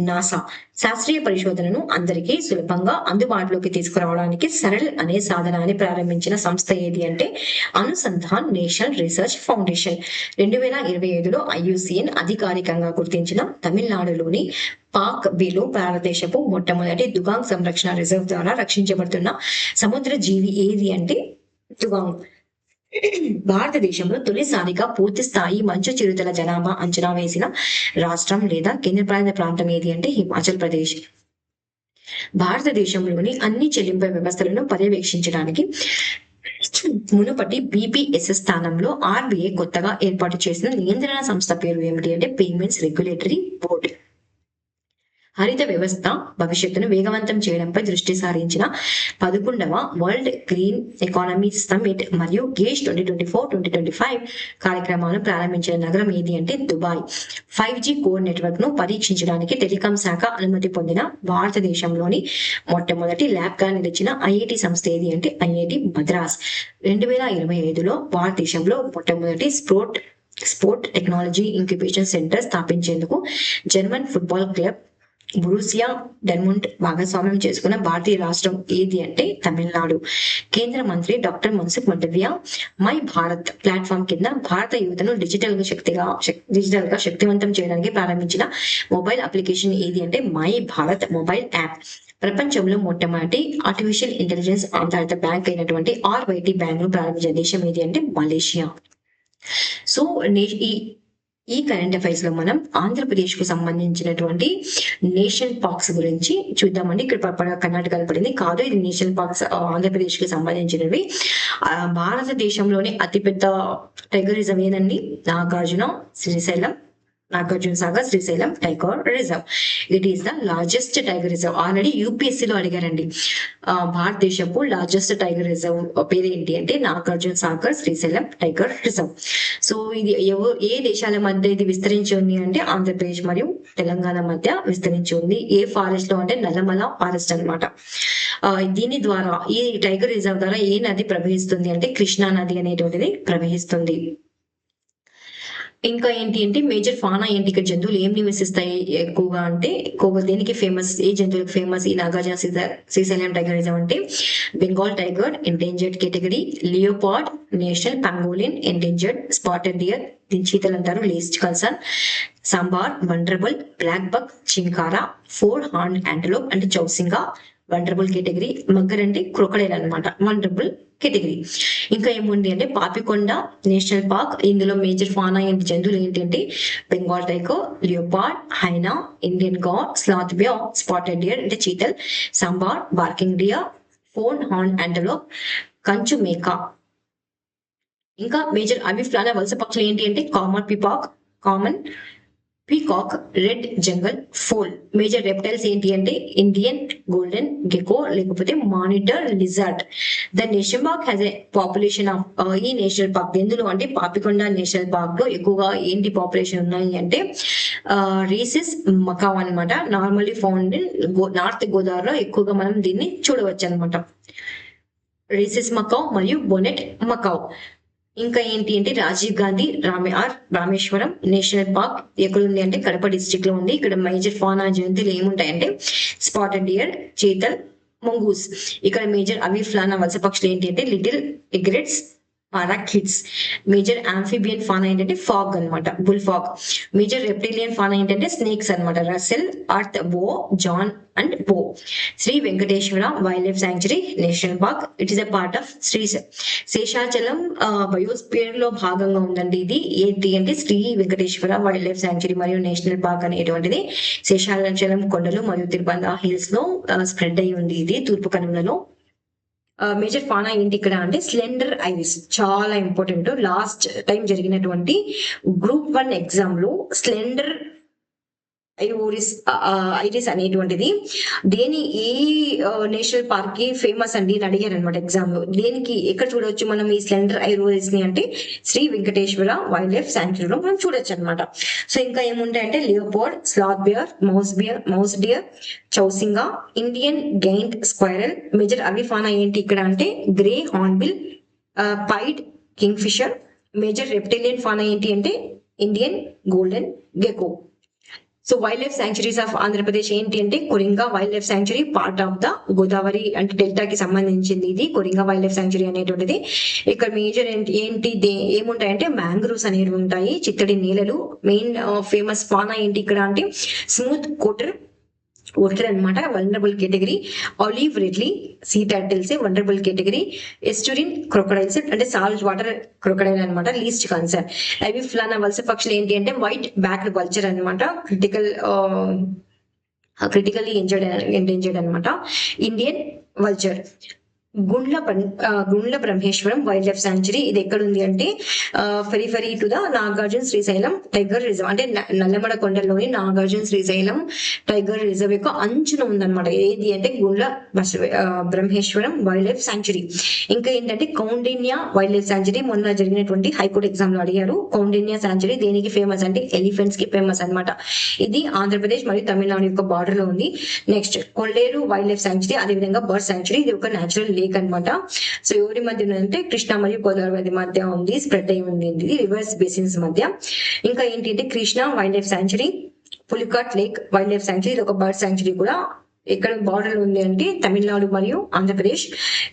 నాసా. శాస్త్రీయ పరిశోధనను అందరికీ సులభంగా అందుబాటులోకి తీసుకురావడానికి సరళ్ అనే సాధనాన్ని ప్రారంభించిన సంస్థ ఏది అంటే అనుసంధాన్ నేషనల్ రీసెర్చ్ ఫౌండేషన్. 2025లో ఐయుసిఎన్ అధికారికంగా గుర్తించిన తమిళనాడులోని పాక్ బిలో భారతదేశపు మొట్టమొదటి దుగాంగ్ సంరక్షణ రిజర్వ్ ద్వారా రక్షించబడుతున్న సముద్ర జీవి ఏది అంటే దుగాంగ్. భారతదేశంలో తొలిసారిగా పూర్తి స్థాయి మంచు చిరుతల జనాభా అంచనా వేసిన రాష్ట్రం లేదా కేంద్రపాలిత ప్రాంతం ఏది అంటే హిమాచల్ ప్రదేశ్. భారతదేశంలోని అన్ని చెల్లింపు వ్యవస్థలను పర్యవేక్షించడానికి మునుపటి బీపీఎస్ఎస్ స్థానంలో ఆర్బీఐ కొత్తగా ఏర్పాటు చేసిన నియంత్రణ సంస్థ పేరు ఏమిటి అంటే పేమెంట్స్ రెగ్యులేటరీ బోర్డ్. హరిత వ్యవస్థ భవిష్యత్తును వేగవంతం చేయడంపై దృష్టి సారించిన 11వ వరల్డ్ గ్రీన్ ఎకానమీ సమ్మిట్ మరియు గేజ్ 2024-2025 కార్యక్రమాలను ప్రారంభించిన నగరం ఏది అంటే దుబాయ్. 5G కోర్ నెట్వర్క్ ను పరీక్షించడానికి టెలికాం శాఖ అనుమతి పొందిన భారతదేశంలోని మొట్టమొదటి ల్యాబ్ గా నిలిచిన ఐఐటి సంస్థ ఏది అంటే ఐఐటి మద్రాస్. 2025లో భారతదేశంలో మొట్టమొదటి స్పోర్ట్ టెక్నాలజీ ఇంక్యుబేషన్ సెంటర్ స్థాపించేందుకు German football club Borussia Dortmund భాగస్వామ్యం చేసుకున్న భారతీయ రాష్ట్రం ఏది అంటే తమిళనాడు. కేంద్ర మంత్రి doctor Mansukh Mandaviya my Bharat platform కింద భారత యువతను డిజిటల్ గా శక్తివంతం చేయడానికి ప్రారంభించిన మొబైల్ అప్లికేషన్ ఏది అంటే మై భారత్ మొబైల్ యాప్. ప్రపంచంలో మొట్టమొదటి ఆర్టిఫిషియల్ ఇంటెలిజెన్స్ ఆధారిత బ్యాంక్ అయినటువంటి ఆర్వైటీ బ్యాంక్ ను ప్రారంభించిన దేశం ఏది అంటే మలేషియా. సో ఈ కరెంట్ అఫైర్స్ లో మనం ఆంధ్రప్రదేశ్ కు సంబంధించినటువంటి నేషనల్ పార్క్స్ గురించి చూద్దామండి. ఇక్కడ కర్ణాటకలో పడింది కాదు, ఇది నేషనల్ పార్క్స్ ఆంధ్రప్రదేశ్ కి సంబంధించినవి. భారతదేశంలోని అతిపెద్ద టైగర్ రిజర్వ్ ఏదండి? Nagarjuna Sagar Srisailam tiger reserve. It is the largest tiger reserve. Already యూపీఎస్సీలో అడిగారండి, భారతదేశపు లార్జెస్ట్ టైగర్ రిజర్వ్ పేరు ఏంటి అంటే Nagarjuna Sagar Srisailam tiger reserve. So ఇది ఏ దేశాల మధ్య ఇది విస్తరించి ఉంది అంటే ఆంధ్రప్రదేశ్ మరియు తెలంగాణ మధ్య విస్తరించి ఉంది. ఏ ఫారెస్ట్ లో అంటే నల్లమల ఫారెస్ట్ అనమాట. దీని ద్వారా ఈ టైగర్ రిజర్వ్ ద్వారా ఏ నది ప్రవహిస్తుంది అంటే కృష్ణా నది అనేటువంటిది ప్రవహిస్తుంది. ఇంకా ఏంటి అంటే మేజర్ ఫానా ఏంటి? ఇక్కడ జంతువులు ఏం నివసిస్తాయి ఎక్కువగా అంటే ఎక్కువగా దేనికి ఫేమస్? ఏ జంతువులకు ఫేమస్ ఈ నాగార్జున శ్రీశైలం టైగర్ రిజర్వ్ అంటే Bengal tiger endangered category, leopard, national pangolin endangered, spotted deer దీని చీతలు అంటారు, least concern, sambar vulnerable, blackbuck, chinkara, 4 horn antelope అంటే చౌసింగా వండరబుల్ కేటగిరీ, మగ్గర్ అంటే క్రొకడైల్ అనమాట వండరబుల్ కేటగిరీ. ఇంకా ఏముంది అంటే పాపికొండ నేషనల్ పార్క్. ఇందులో మేజర్ ఫానా ఏంటి జంతువులు ఏంటి అంటే Bengal tiger, leopard, hyena, Indian gaur, sloth bear, spotted deer అంటే chital, sambar, barking deer, 4 horn antelope, కంచు మేక. ఇంకా మేజర్ అవిఫ్లానా వలస పక్షులు ఏంటి అంటే కామన్ పీకాక్, రెడ్ జంగల్ ఫోల్. మేజర్ రెప్టైల్స్ ఏంటి అంటే ఇండియన్ గోల్డెన్ గెకో లేకపోతే monitor lizard. The national park has a population of ఈ నేషనల్ పార్క్ ఎందులో అంటే పాపికొండ నేషనల్ పార్క్ లో ఎక్కువగా ఏంటి పాపులేషన్ ఉన్నాయి అంటే రీసెస్ మకావ్ అనమాట. నార్మల్లీ ఫౌండ్ ఇన్ నార్త్ గోదావరిలో ఎక్కువగా మనం దీన్ని చూడవచ్చు అనమాట. రీసెస్ మకావ్ మరియు బొనెట్ మకావ్. ఇంకా ఏంటి అంటే రాజీవ్ గాంధీ రామేశ్వరం నేషనల్ పార్క్ ఎక్కడ ఉంది అంటే కడప డిస్ట్రిక్ట్ లో ఉంది. ఇక్కడ మేజర్ ఫానా జంతువులు ఏముంటాయంటే స్పాటెడ్ డియర్, చీతల్, ముంగూస్. ఇక్కడ మేజర్ అవిఫ్లానా వలస పక్షులు ఏంటి అంటే little egrets, parakeets. Major amphibian fauna ఏంటంటే ఫాగ్ అనమాట, bullfrog. Major reptilian fauna ఏంటంటే స్నేక్స్ అనమాట, Russell, earth boa, John and boa. Sri Venkateswara wildlife sanctuary national park. It is a part of Seshachalam biosphere లో భాగంగా ఉందండి. ఇది ఏంటి అంటే Sri Venkateswara wildlife sanctuary మరియు నేషనల్ పార్క్ అనేటువంటిది శేషాచలం కొండలు మరియు తిరుబంద హిల్స్ లో స్ప్రెడ్ అయి ఉంది. ఇది తూర్పు కనుమలలో. మేజర్ ఫానా ఏంటి ఇక్కడ అంటే స్లెండర్ ఐరిస్, చాలా ఇంపార్టెంట్. లాస్ట్ టైం జరిగినటువంటి గ్రూప్ 1 ఎగ్జామ్ లో స్లెండర్ ఐరిస్ అనేటువంటిది ఏ నేషనల్ పార్క్ కి ఫేమస్ అండి అని అడిగారు అనమాట ఎగ్జామ్ లో. దేనికి ఎక్కడ చూడొచ్చు మనం ఈ స్లెండర్ ఐరిస్ ని అంటే శ్రీ వెంకటేశ్వర వైల్డ్ లైఫ్ శాంక్చురీలో మనం చూడొచ్చు అనమాట. సో ఇంకా ఏముంటాయంటే leopard, sloth bear, mouse deer, chousingha, Indian giant squirrel. Major avifauna ఏంటి ఇక్కడ అంటే grey hornbill, pied, kingfisher. Major reptilian fauna ఏంటి అంటే Indian golden gecko. So wildlife sanctuaries of Andhra Pradesh ఏంటి అంటే Coringa wildlife sanctuary, part of the Godavari అంటే డెల్టాకి సంబంధించింది ఇది కొరింగా వైల్డ్ లైఫ్ శాంక్చురీ అనేటువంటిది. ఇక్కడ మేజర్ ఏంటి ఏముంటాయంటే మ్యాంగ్రూవ్స్ అనేవి ఉంటాయి, చిత్తడి నేలలు. మెయిన్ ఫేమస్ ఫానా ఏంటి ఇక్కడ అంటే స్మూత్ కోటర్ అనమాట, vulnerable category. Olive ridley sea turtles vulnerable category. Estuarine crocodiles అంటే సాల్ట్ వాటర్ క్రొకడైల్ అనమాట, లీస్ట్ కన్సర్న్. అవిఫ్లానా వలస పక్షులు ఏంటి అంటే వైట్ బ్యాక్డ్ వల్చర్ అనమాట, క్రిటికల్లీ ఎండేంజర్డ్ అనమాట, Indian vulture. Gundla Brahmeswaram wildlife sanctuary. ఇది ఎక్కడ ఉంది అంటే periphery to the Nagarjuna Srisailam tiger reserve, అంటే నల్లమల కొండల్లోని నాగార్జున శ్రీశైలం టైగర్ రిజర్వ్ యొక్క అంచున ఉందన్నమాట. ఏది అంటే బ్రహ్మేశ్వరం వైల్డ్ లైఫ్ సాంచురీ. ఇంకా ఏంటంటే కౌండిన్య వైల్డ్ లైఫ్ సాంచురీ. మొన్న జరిగినటువంటి హైకోర్టు ఎగ్జామ్ లో అడిగారు. కౌండిన్య సాంచురీ దేనికి ఫేమస్ అంటే ఎలిఫెంట్స్ కి ఫేమస్ అన్నమాట. ఇది ఆంధ్రప్రదేశ్ మరియు తమిళనాడు యొక్క బార్డర్ లో ఉంది. నెక్స్ట్ కొల్లేరు వైల్డ్ లైఫ్ సాంచురీ, అదేవిధంగా బర్డ్ సాంచురీ. ఇది ఒక నేచురల్ లేక్ అనమాట. సో ఎవరి మధ్య అంటే కృష్ణ మరియు గోదావరి మధ్య ఉంది, స్ప్రెడ్ అయి ఉంది. ఇది రివర్స్ బేసిన్స్ మధ్య. ఇంకా ఏంటి అంటే Krishna wild life sanctuary, Pulicat lake wild life sanctuary. ఇది ఒక బర్డ్ సాంచురీ కూడా. ఎక్కడ బార్డర్ ఉంది అంటే తమిళనాడు మరియు Andhra Pradesh.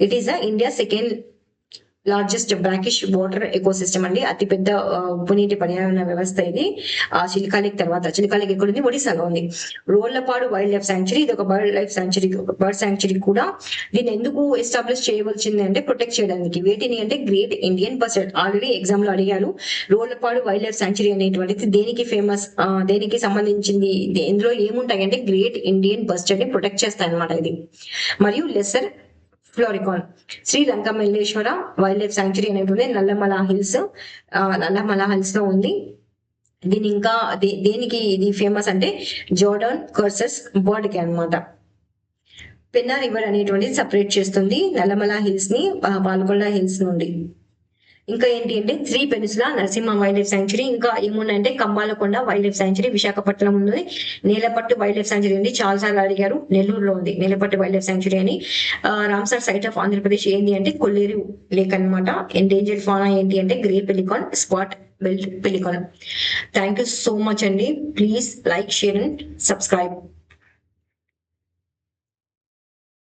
It is the India second largest brackish water ecosystem అండి. అతిపెద్ద ఉప్పునీటి పర్యావరణ వ్యవస్థ ఇది. చిలికా లేక్ తర్వాత, చిలికా లేక్ ఎక్కడ ఉంది? ఒడిశాలో ఉంది. రోళ్లపాడు వైల్డ్ లైఫ్ సాంచురీ, ఇది ఒక bird life sanctuary, bird sanctuary కూడా. దీన్ని ఎందుకు ఎస్టాబ్లిష్ చేయవలసింది అంటే ప్రొటెక్ట్ చేయడానికి. వేటిని అంటే great Indian bustard. Already exam లో అడిగారు. రోళ్లపాడు వైల్డ్ లైఫ్ సాంచురీ అనేటువంటిది దేనికి ఫేమస్, దేనికి సంబంధించింది, ఇందులో ఏముంటాయి అంటే గ్రేట్ ఇండియన్ బస్టర్డ్ ని ప్రొటెక్ట్ చేస్తాయి అనమాట ఇది. మరియు lesser florican. Sri Lanka Malleswara wildlife sanctuary అనేటువంటి నల్లమల హిల్స్ లో ఉంది. దీని ఇంకా దేనికి ఇది ఫేమస్ అంటే జోర్డాన్ కర్సస్ బర్డ్ కి అనమాట. పెన్నా రివర్ అనేటువంటి సపరేట్ చేస్తుంది నల్లమల హిల్స్ ని పాల్గొండ హిల్స్ నుండి. ఇంకా ఏంటి అంటే Sri Penusula Narasimha wildlife sanctuary. ఇంకా ఏమున్నాయంటే Kambalakonda wildlife sanctuary, Visakhapatnam ఉంది. నేలపట్టు వైల్డ్ లైఫ్ సాంచురీ ఉంది, చాలా సార్లు అడిగారు. నెల్లూరులో ఉంది నేలపట్టు వైల్డ్ లైఫ్ సాంచురీ అని. రామ్సార్ సైట్ ఆఫ్ ఆంధ్రప్రదేశ్ ఏంటి అంటే కొల్లేరు లేక్ అనమాట. ఎండేంజర్డ్ ఫానా ఏంటి అంటే grey pelican, spot billed pelican. Thank you so much అండి. Please like, share and subscribe.